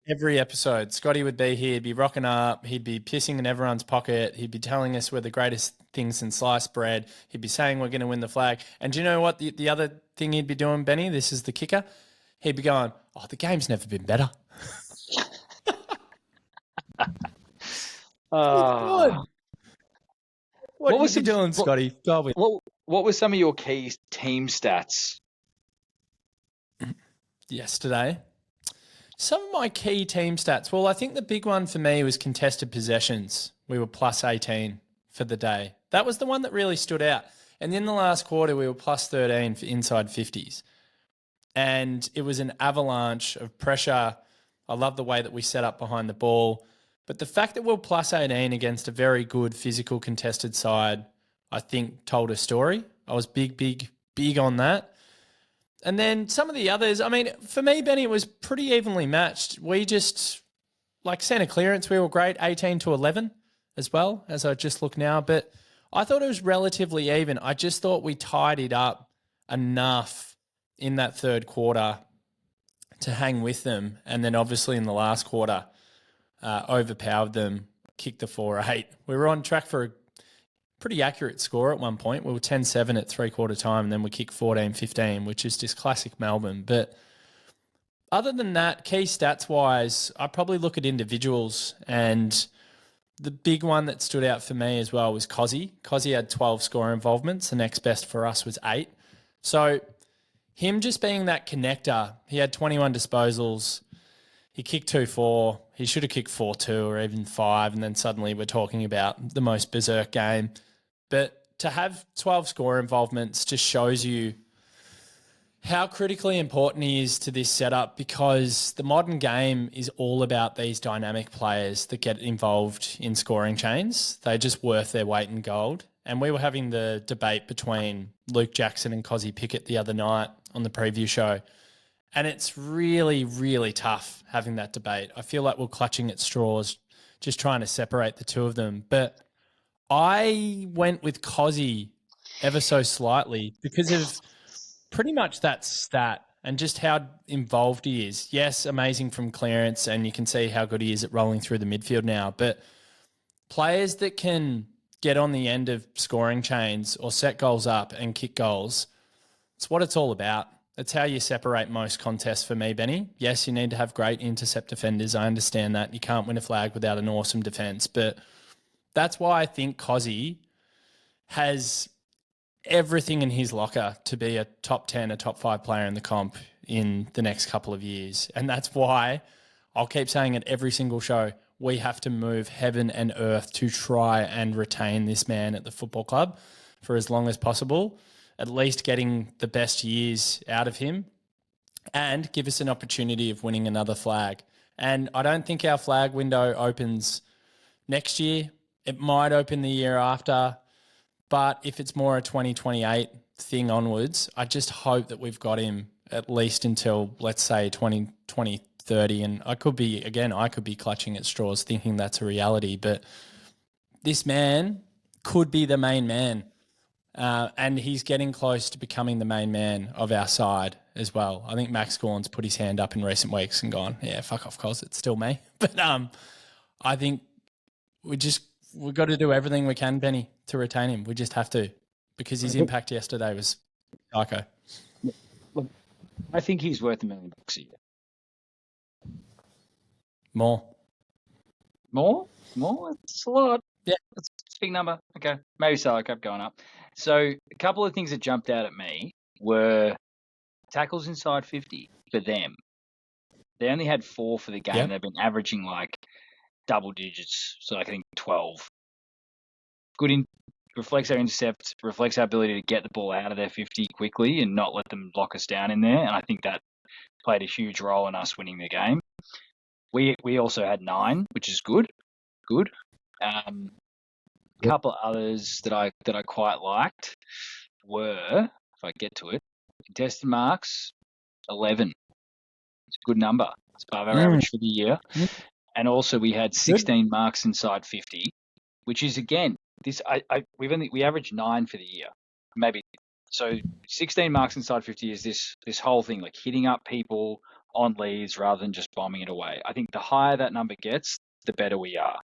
Every episode, Scotty would be here. He'd be rocking up. He'd be pissing in everyone's pocket. He'd be telling us we're the greatest things since sliced bread. He'd be saying we're going to win the flag. And do you know what the other thing he'd be doing, Benny? This is the kicker. He'd be going, the game's never been better. What was he doing, Scotty? What were some of your key team stats yesterday? Some of my key team stats. Well, I think the big one for me was contested possessions. We were plus 18 for the day. That was the one that really stood out. And in the last quarter, we were plus 13 for inside 50s. And it was an avalanche of pressure. I love the way that we set up behind the ball. But the fact that we're plus 18 against a very good physical contested side, I think told a story. I was big on that. And then some of the others, I mean, for me, Benny, it was pretty evenly matched. We just, like centre clearance, we were great, 18 to 11 as well, as I just look now. But I thought it was relatively even. I just thought we tidied up enough in that third quarter to hang with them. And then obviously in the last quarter, overpowered them, kicked the 4-8. We were on track for a pretty accurate score at one point. We were 10-7 at three-quarter time, and then we kicked 14-15, which is just classic Melbourne. But other than that, key stats-wise, I probably look at individuals, and the big one that stood out for me as well was Kazay. Kazay had 12 score involvements. The next best for us was 8. So him just being that connector, he had 21 disposals. He kicked 2-4. He should have kicked 4-2 or even 5, and then suddenly we're talking about the most berserk game. But to have 12 score involvements just shows you how critically important he is to this setup, because the modern game is all about these dynamic players that get involved in scoring chains. They're just worth their weight in gold. And we were having the debate between Luke Jackson and Kazay Pickett the other night on the preview show. And it's really, really tough having that debate. I feel like we're clutching at straws, just trying to separate the two of them. But I went with Kazay ever so slightly because of pretty much that stat and just how involved he is. Yes, amazing from clearance, and you can see how good he is at rolling through the midfield now. But players that can get on the end of scoring chains or set goals up and kick goals, it's what it's all about. It's how you separate most contests for me, Benny. Yes, you need to have great intercept defenders. I understand that. You can't win a flag without an awesome defence. But that's why I think Kazay has everything in his locker to be a top 10, a top 5 player in the comp in the next couple of years. And that's why I'll keep saying it every single show. We have to move heaven and earth to try and retain this man at the football club for as long as possible, at least getting the best years out of him and give us an opportunity of winning another flag. And I don't think our flag window opens next year. It might open the year after, but if it's more a 2028 thing onwards, I just hope that we've got him at least until, let's say, 2030. And I could be clutching at straws thinking that's a reality, but this man could be the main man. And he's getting close to becoming the main man of our side as well. I think Max Gawn's put his hand up in recent weeks and gone, yeah, fuck off, Cos, it's still me. But I think we've got to do everything we can, Benny, to retain him. We just have to, because his impact yesterday was psycho. Look, I think he's worth $1 million a year. More? It's a lot. Yeah. It's a big number. Okay. Maybe so. I kept going up. So a couple of things that jumped out at me were tackles inside 50 for them. They only had 4 for the game. Yep. They've been averaging like double digits, so I think 12. Good reflects our intercept, reflects our ability to get the ball out of their 50 quickly and not let them lock us down in there. And I think that played a huge role in us winning the game. We also had 9, which is good. A couple of others that I quite liked were, if I get to it, contested marks, 11. It's a good number. It's above our average for the year. And also we had 16 marks inside 50, which is, again, we averaged 9 for the year, maybe. So 16 marks inside 50 is this whole thing, like hitting up people on leads rather than just bombing it away. I think the higher that number gets, the better we are.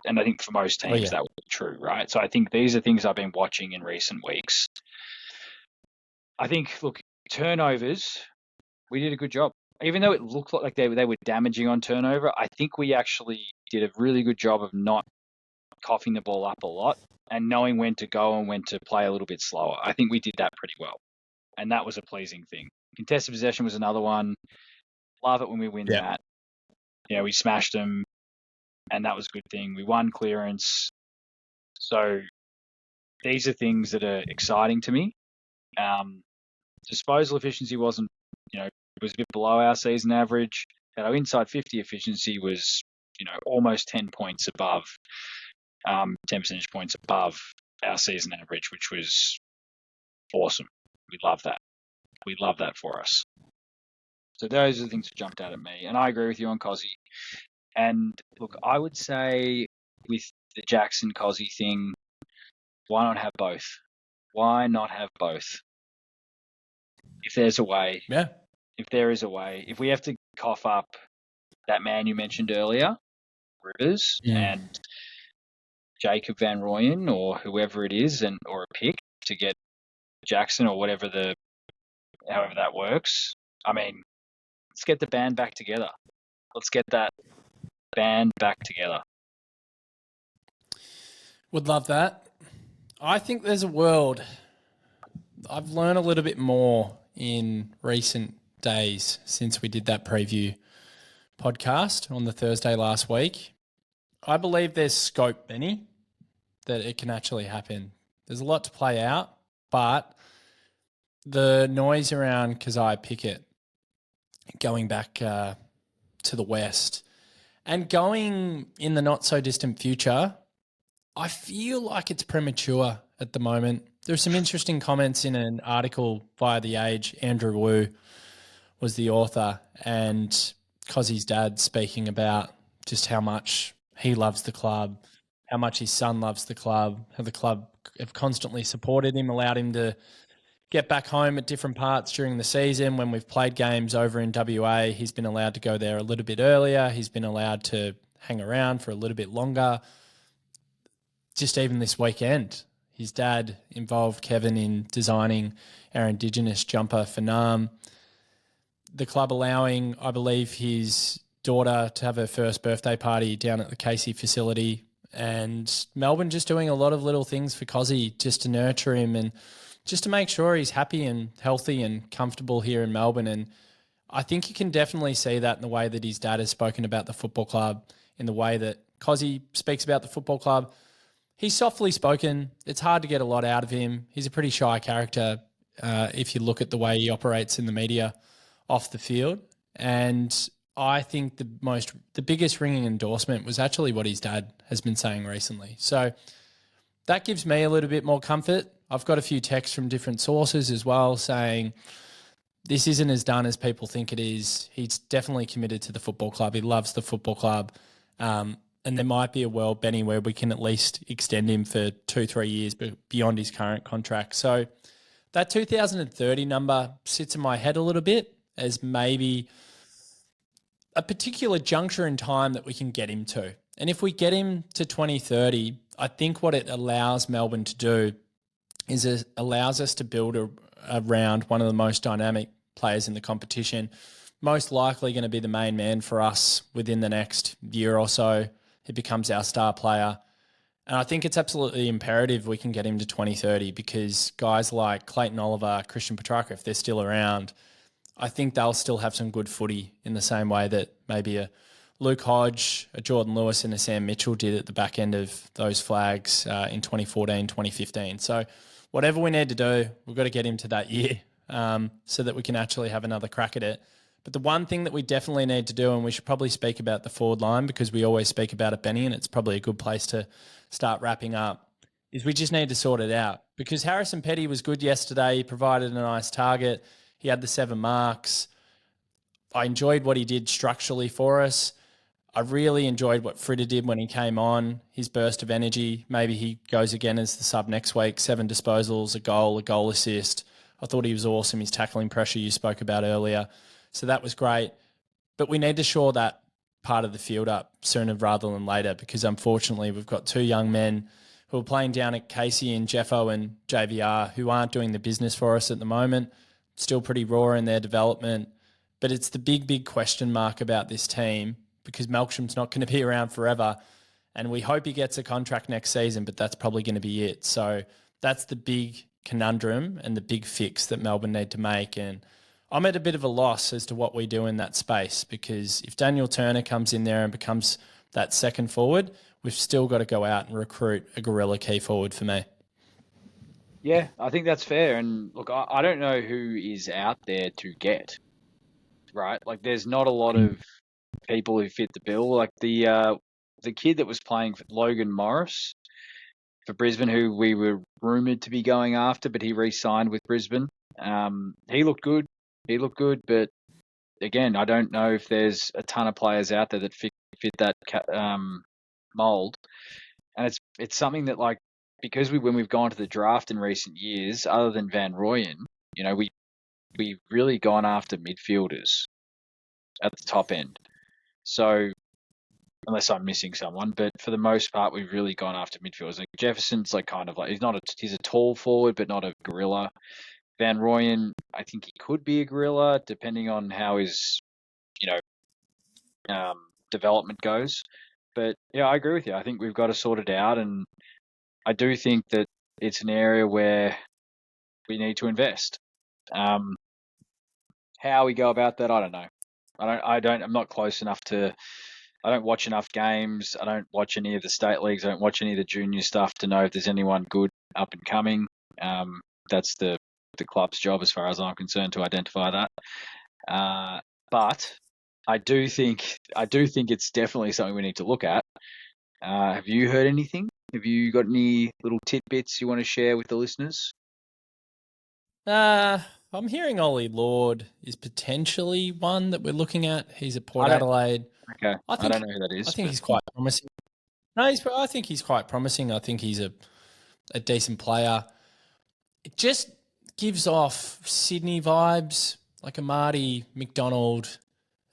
And I think for most teams that would be true, right? So I think these are things I've been watching in recent weeks. I think, look, turnovers, we did a good job. Even though it looked like they were damaging on turnover, I think we actually did a really good job of not coughing the ball up a lot and knowing when to go and when to play a little bit slower. I think we did that pretty well. And that was a pleasing thing. Contested possession was another one. Love it when we win that. We smashed them, and that was a good thing. We won clearance. So these are things that are exciting to me. Disposal efficiency wasn't, it was a bit below our season average. And our inside 50 efficiency was, almost 10 points above, 10 percentage points above our season average, which was awesome. We love that. We love that for us. So those are the things that jumped out at me. And I agree with you on Kazay. And look, I would say with the Jackson Kazay thing, why not have both? Why not have both? If there's a way. Yeah. If there is a way. If we have to cough up that man you mentioned earlier, Rivers, and Jacob Van Rooyen or whoever it is, or a pick to get Jackson or however that works. I mean, let's get the band back together. Let's get that band back together. Would love that. I think there's a world. I've learned a little bit more in recent days since we did that preview podcast on the Thursday last week. I believe there's scope, Benny, that it can actually happen. There's a lot to play out, but the noise around Kazay Pickett going back to the West and going in the not so distant future, I feel like it's premature at the moment. There's some interesting comments in an article via The Age. Andrew Wu was the author, and Kazay's dad speaking about just how much he loves the club, how much his son loves the club, how the club have constantly supported him, allowed him to get back home at different parts during the season. When we've played games over in WA, he's been allowed to go there a little bit earlier. He's been allowed to hang around for a little bit longer. Just even this weekend, his dad involved Kevin in designing our Indigenous jumper for Naarm. The club allowing, I believe, his daughter to have her first birthday party down at the Casey facility, and Melbourne just doing a lot of little things for Kazay just to nurture him and just to make sure he's happy and healthy and comfortable here in Melbourne. And I think you can definitely see that in the way that his dad has spoken about the football club, in the way that Kazay speaks about the football club. He's softly spoken. It's hard to get a lot out of him. He's a pretty shy character if you look at the way he operates in the media off the field. And I think the biggest ringing endorsement was actually what his dad has been saying recently. So that gives me a little bit more comfort. I've got a few texts from different sources as well saying this isn't as done as people think it is. He's definitely committed to the football club. He loves the football club. And there might be a world, Benny, where we can at least extend him for 2-3 years beyond his current contract. So that 2030 number sits in my head a little bit as maybe a particular juncture in time that we can get him to. And if we get him to 2030, I think what it allows Melbourne to do is it allows us to build around one of the most dynamic players in the competition, most likely going to be the main man for us within the next year or so. He becomes our star player. And I think it's absolutely imperative we can get him to 2030 because guys like Clayton Oliver, Christian Petracca, if they're still around, I think they'll still have some good footy in the same way that maybe a Luke Hodge, a Jordan Lewis and a Sam Mitchell did at the back end of those flags in 2014, 2015. So whatever we need to do, we've got to get him to that year so that we can actually have another crack at it. But the one thing that we definitely need to do, and we should probably speak about the forward line because we always speak about it, Benny, and it's probably a good place to start wrapping up, is we just need to sort it out. Because Harrison Petty was good yesterday. He provided a nice target. He had the 7 marks. I enjoyed what he did structurally for us. I really enjoyed what Fritter did when he came on, his burst of energy. Maybe he goes again as the sub next week, 7 disposals, a goal assist. I thought he was awesome. His tackling pressure you spoke about earlier. So that was great. But we need to shore that part of the field up sooner rather than later because unfortunately we've got 2 young men who are playing down at Casey and Jeffo and JVR who aren't doing the business for us at the moment. Still pretty raw in their development. But it's the big question mark about this team because Melksham's not going to be around forever. And we hope he gets a contract next season, but that's probably going to be it. So that's the big conundrum and the big fix that Melbourne need to make. And I'm at a bit of a loss as to what we do in that space, because if Daniel Turner comes in there and becomes that second forward, we've still got to go out and recruit a guerrilla key forward for me. Yeah, I think that's fair. And look, I don't know who is out there to get, right? Like, there's not a lot of people who fit the bill. Like the kid that was playing for Logan Morris for Brisbane, who we were rumoured to be going after, but he re-signed with Brisbane. He looked good. He looked good, but again, I don't know if there's a ton of players out there that fit that mold. And it's something that, like, because when we've gone to the draft in recent years, other than Van Rooyen, we've really gone after midfielders at the top end. So unless I'm missing someone, but for the most part, we've really gone after midfielders. Like Jefferson's like kind of like he's a tall forward, but not a gorilla. Van Rooyen, I think he could be a gorilla depending on how his development goes. But yeah, I agree with you. I think we've got to sort it out, and I do think that it's an area where we need to invest. How we go about that, I don't know. I'm not close enough to. I don't watch enough games. I don't watch any of the state leagues. I don't watch any of the junior stuff to know if there's anyone good up and coming. That's the club's job, as far as I'm concerned, to identify that. But I do think it's definitely something we need to look at. Have you heard anything? Have you got any little tidbits you want to share with the listeners? I'm hearing Ollie Lord is potentially one that we're looking at. He's at Port Adelaide. Okay, I don't know who that is. I think he's quite promising. No, I think he's quite promising. I think he's a decent player. It just gives off Sydney vibes, like a Marty McDonald.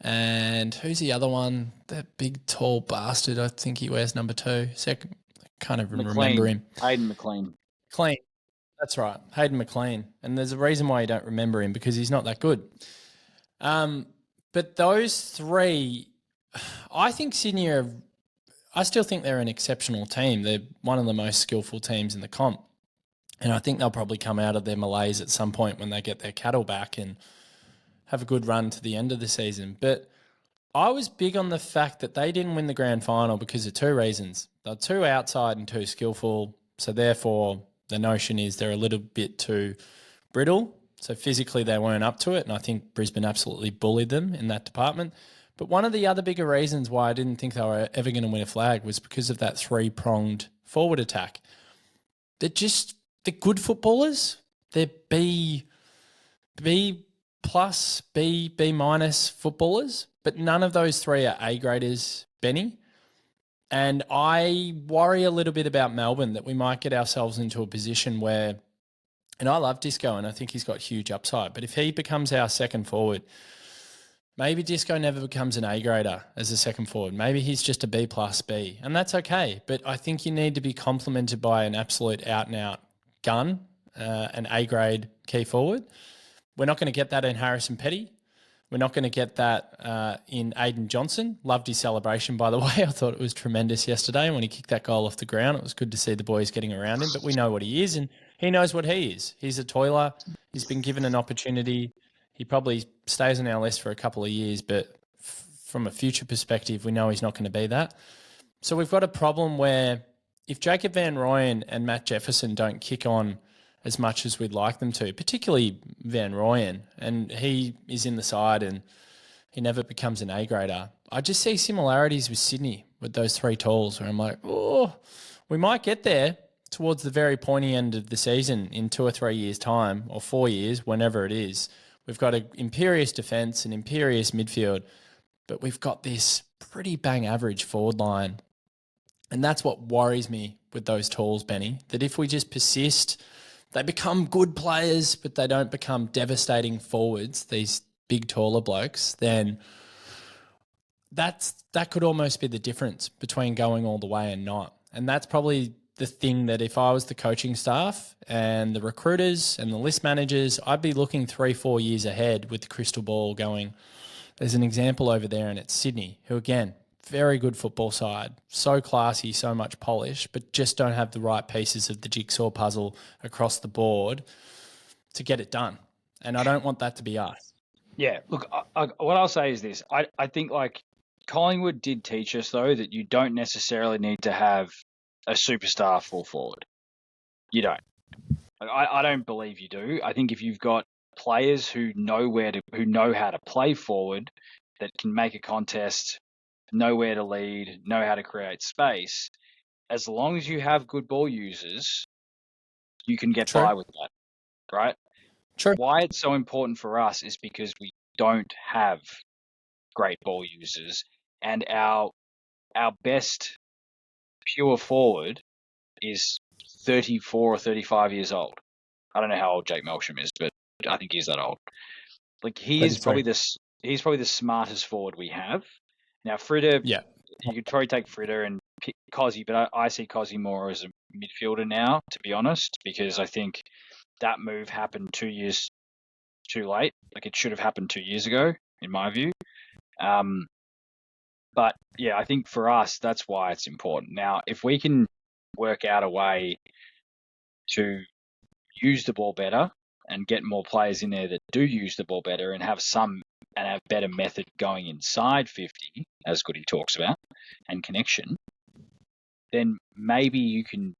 And who's the other one? That big, tall bastard. I think he wears number 2. Second, I can't even remember him. Hayden McLean. That's right, Hayden McLean. And there's a reason why you don't remember him, because he's not that good. But those three, I think Sydney I still think they're an exceptional team. They're one of the most skillful teams in the comp. And I think they'll probably come out of their malaise at some point when they get their cattle back and have a good run to the end of the season. But I was big on the fact that they didn't win the grand final because of 2 reasons. They're too outside and too skillful. So therefore, the notion is they're a little bit too brittle. So physically they weren't up to it. And I think Brisbane absolutely bullied them in that department. But one of the other bigger reasons why I didn't think they were ever going to win a flag was because of that 3-pronged forward attack. They're good footballers. They're B plus, B minus footballers. But none of those 3 are A graders, Benny. And I worry a little bit about Melbourne, that we might get ourselves into a position where, and I love Disco and I think he's got huge upside, but if he becomes our second forward, maybe Disco never becomes an A grader as a second forward. Maybe he's just a B plus B, and that's okay. But I think you need to be complemented by an absolute out and out gun, an A grade key forward. We're not going to get that in Harrison Petty. We're not going to get that in Aiden Johnson. Loved his celebration, by the way. I thought it was tremendous yesterday when he kicked that goal off the ground. It was good to see the boys getting around him, but we know what he is and he knows what he is. He's a toiler. He's been given an opportunity. He probably stays on our list for a couple of years, but from a future perspective, we know he's not going to be that. So we've got a problem where if Jacob Van Rooyen and Matt Jefferson don't kick on as much as we'd like them to, particularly Van Rooyen, and he is in the side and he never becomes an A grader. I just see similarities with Sydney with those 3 talls where I'm like, oh, we might get there towards the very pointy end of the season in 2 or 3 years' time, or 4 years, whenever it is. We've got an imperious defence, an imperious midfield, but we've got this pretty bang average forward line. And that's what worries me with those talls, Benny, that if we just persist, they become good players, but they don't become devastating forwards, these big, taller blokes, then that could almost be the difference between going all the way and not. And that's probably the thing that if I was the coaching staff and the recruiters and the list managers, I'd be looking 3-4 years ahead with the crystal ball going, there's an example over there and it's Sydney, who again, very good football side, so classy, so much polish, but just don't have the right pieces of the jigsaw puzzle across the board to get it done. And I don't want that to be us. Yeah, look, what I'll say is this. I think, like, Collingwood did teach us, though, that you don't necessarily need to have a superstar full forward. You don't. I don't believe you do. I think if you've got players who know how to play forward, that can make a contest, know where to lead, know how to create space, as long as you have good ball users, you can get by True. with that, right? True. Why it's so important for us is because we don't have great ball users, and our best pure forward is 34 or 35 years old. I don't know how old Jake Melksham is, but I think he's that old. Like, he's 33. probably the smartest forward we have. Now, Fritter, Yeah. you could probably take Fritter and pick Cozzy, but I see Cozzy more as a midfielder now, to be honest, because I think that move happened 2 years too late. Like, it should have happened 2 years ago, in my view. But yeah, I think for us, that's why it's important. Now, if we can work out a way to use the ball better and get more players in there that do use the ball better and have better method going inside 50, as Goody talks about, and connection, then maybe you can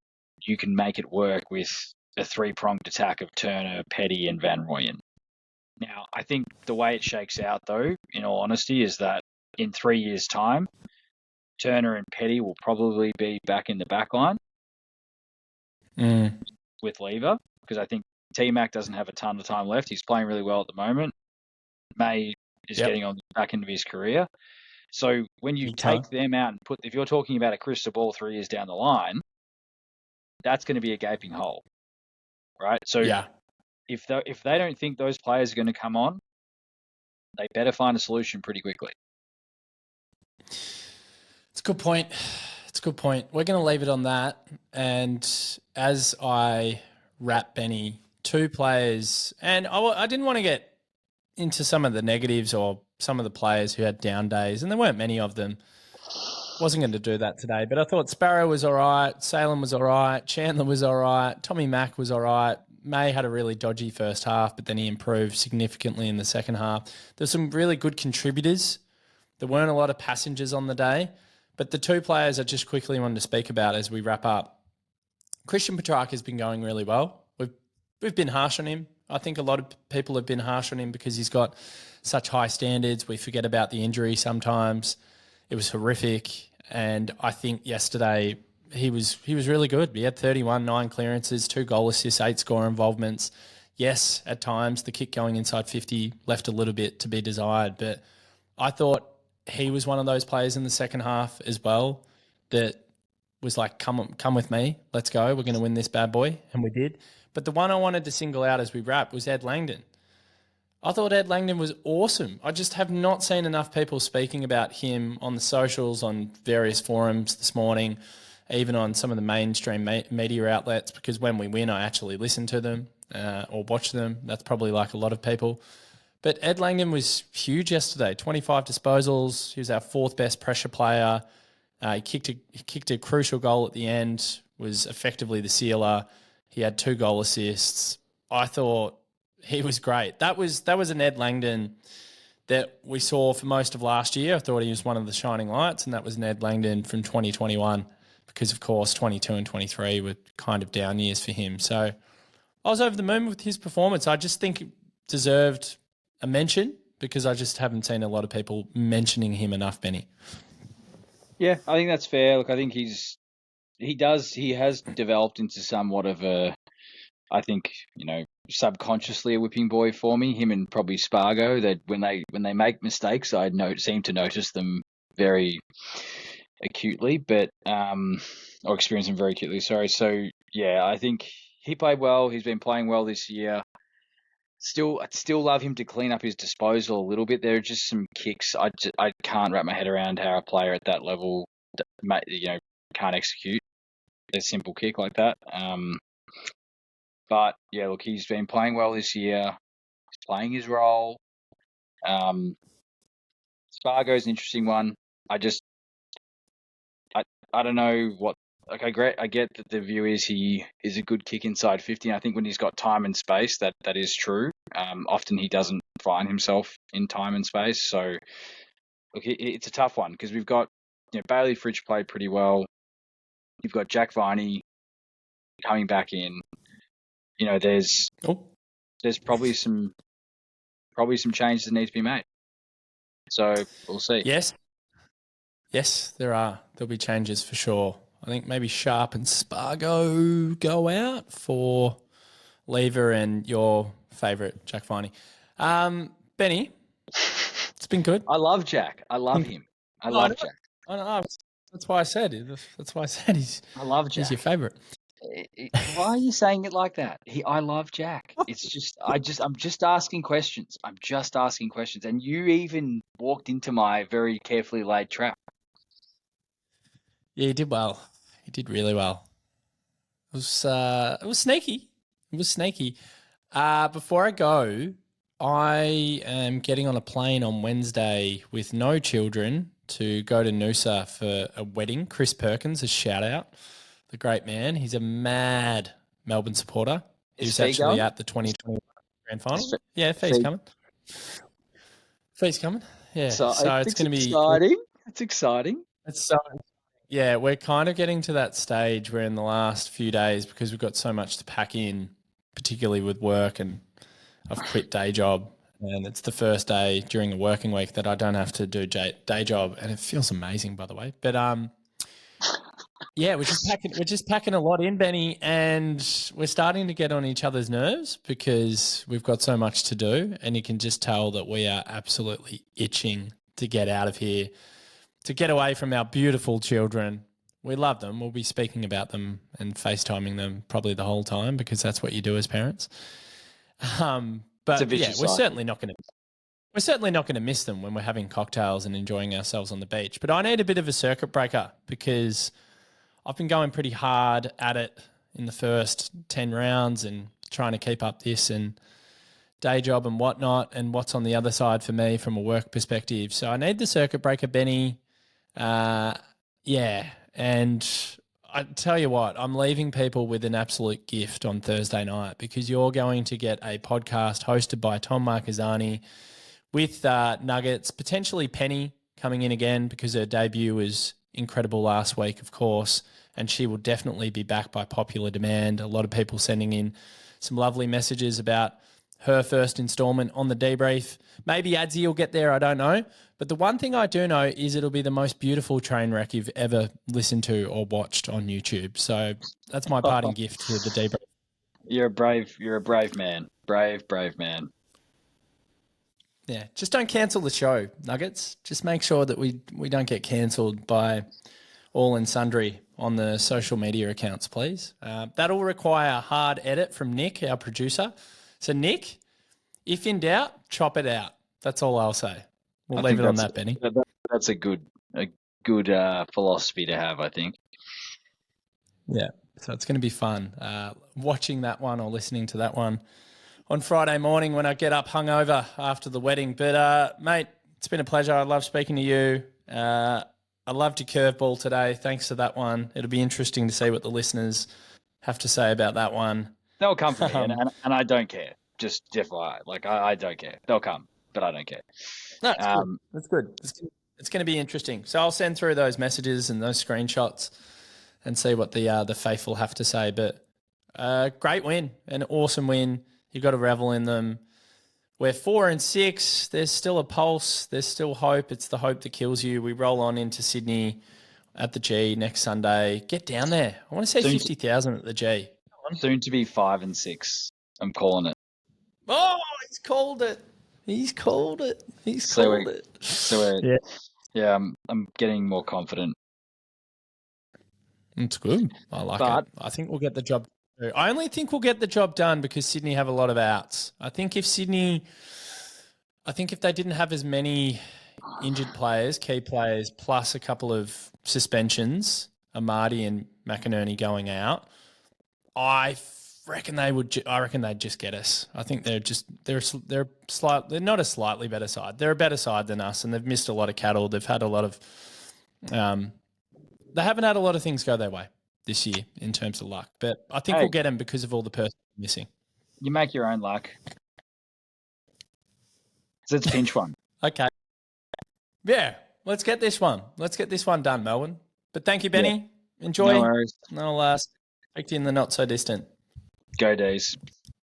make it work with a three-pronged attack of Turner, Petty, and Van Rooyen. Now, I think the way it shakes out, though, in all honesty, is that in 3 years' time, Turner and Petty will probably be back in the back line with Lever, because I think T-Mac doesn't have a ton of time left. He's playing really well at the moment. May is getting on the back end of his career. So when you take them out and if you're talking about a crystal ball 3 years down the line, that's going to be a gaping hole, right? So if they don't think those players are going to come on, they better find a solution pretty quickly. It's a good point. It's a good point. We're going to leave it on that. And as I wrap Benny, two players, and I didn't want to get into some of the negatives or some of the players who had down days, and there weren't many of them. Wasn't going to do that today, but I thought Sparrow was all right, Salem was all right, Chandler was all right, Tommy Mack was all right. May had a really dodgy first half, but then he improved significantly in the second half. There's some really good contributors. There weren't a lot of passengers on the day, but the two players I just quickly wanted to speak about as we wrap up. Christian Petracca has been going really well. We've been harsh on him. I think a lot of people have been harsh on him because he's got such high standards. We forget about the injury sometimes. It was horrific, and I think yesterday he was really good. He had 31, 9 clearances, 2 goal assists, 8 score involvements. Yes, at times the kick going inside 50 left a little bit to be desired, but I thought he was one of those players in the second half as well that was like, come with me, let's go, we're going to win this bad boy, and we did. But the one I wanted to single out as we wrap was Ed Langdon. I thought Ed Langdon was awesome. I just have not seen enough people speaking about him on the socials, on various forums this morning, even on some of the mainstream media outlets, because when we win, I actually listen to them or watch them. That's probably like a lot of people. But Ed Langdon was huge yesterday, 25 disposals. He was our 4th best pressure player. He kicked a crucial goal at the end, was effectively the sealer. He had 2 goal assists. I thought he was great. That was an Ed Langdon that we saw for most of last year. I thought he was one of the shining lights, and that was an Ed Langdon from 2021 because, of course, 22 and 23 were kind of down years for him. So I was over the moon with his performance. I just think it deserved a mention because I just haven't seen a lot of people mentioning him enough, Benny. Yeah, I think that's fair. Look, I think he has developed into somewhat of a, I think, subconsciously a whipping boy for me. Him and probably Spargo, that when they make mistakes, I seem to notice them very acutely, but or experience them very acutely. Sorry. So yeah, I think he played well. He's been playing well this year. I'd still love him to clean up his disposal a little bit. There are just some kicks. I can't wrap my head around how a player at that level, can't execute a simple kick like that. But yeah, look, he's been playing well this year. He's playing his role. Spargo's an interesting one. I don't know what. Like, I get that the view is he is a good kick inside 50. And I think when he's got time and space, that is true. Often he doesn't find himself in time and space. So look, it's a tough one because we've got Bailey Fritsch played pretty well. You've got Jack Viney coming back in. There's probably some changes that need to be made. So we'll see. Yes, there are. There'll be changes for sure. I think maybe Sharp and Spargo go out for Lever and your favourite, Jack Viney. Benny, it's been good. I love Jack. I love him. I love Jack. I know. That's why I said he's. I love Jack. He's your favourite. Why are you saying it like that? I love Jack. It's just I'm just asking questions. I'm just asking questions, and you even walked into my very carefully laid trap. Yeah, he did well. He did really well. It was sneaky. It was sneaky. Before I go, I am getting on a plane on Wednesday with no children to go to Noosa for a wedding. Chris Perkins, a shout out, the great man. He's a mad Melbourne supporter. He's actually at the 2021 grand final. Yeah, Fee's coming. Fee's coming. Yeah, so it's going to be exciting. It's exciting. Yeah, we're kind of getting to that stage where in the last few days, because we've got so much to pack in, particularly with work, and I've quit day job, and it's the first day during the working week that I don't have to do day job, and it feels amazing, by the way. But yeah, we're just packing a lot in, Benny, and we're starting to get on each other's nerves because we've got so much to do, and you can just tell that we are absolutely itching to get out of here, to get away from our beautiful children. We love them. We'll be speaking about them and FaceTiming them probably the whole time because that's what you do as parents. But yeah, we're certainly not going to miss them when we're having cocktails and enjoying ourselves on the beach. But I need a bit of a circuit breaker because I've been going pretty hard at it in the first 10 rounds and trying to keep up this and day job and whatnot and what's on the other side for me from a work perspective. So I need the circuit breaker, Benny. Yeah. And I tell you what, I'm leaving people with an absolute gift on Thursday night because you're going to get a podcast hosted by Tom Marquezani with Nuggets, potentially Penny coming in again because her debut was incredible last week, of course, and she will definitely be back by popular demand. A lot of people sending in some lovely messages about her first installment on the DeeBrief. Maybe Adzi will get there, I don't know. But the one thing I do know is it'll be the most beautiful train wreck you've ever listened to or watched on YouTube. So that's my parting gift to the DeeBrief. You're a brave man. Brave man. Yeah, just don't cancel the show, Nuggets. Just make sure that we don't get cancelled by all and sundry on the social media accounts, please. That'll require a hard edit from Nick, our producer. So, Nick, if in doubt, chop it out. That's all I'll say. We'll leave it on that, Benny. That's a good philosophy to have, I think. Yeah, so it's going to be fun watching that one or listening to that one on Friday morning when I get up hungover after the wedding. But, mate, it's been a pleasure. I love speaking to you. I loved your curveball today. Thanks for that one. It'll be interesting to see what the listeners have to say about that one. They'll come for me, and I don't care. Just FYI, I don't care. They'll come, but I don't care. No, that's good. It's going to be interesting. So I'll send through those messages and those screenshots and see what the faithful have to say. But great win, an awesome win. You've got to revel in them. We're 4-6. There's still a pulse. There's still hope. It's the hope that kills you. We roll on into Sydney at the G next Sunday. Get down there. I want to see 50,000 at the G. Soon to be 5 and 6. I'm calling it. Oh, he's called it. He's called it. Yeah, I'm getting more confident. It's good. I like it. I think we'll get the job. I only think we'll get the job done because Sydney have a lot of outs. I think if they didn't have as many injured players, key players, plus a couple of suspensions, Amadi and McInerney going out, I reckon they'd just get us. I think they're not a slightly better side. They're a better side than us, and they've missed a lot of cattle. They've had a lot of, they haven't had a lot of things go their way this year in terms of luck. But I think we'll get them because of all the person missing. You make your own luck. So it's pinch one. Okay. Yeah, let's get this one. Let's get this one done, Melbourne. But thank you, Benny. Enjoy. No worries. And I'll speak to you in the not so distant. Go D's.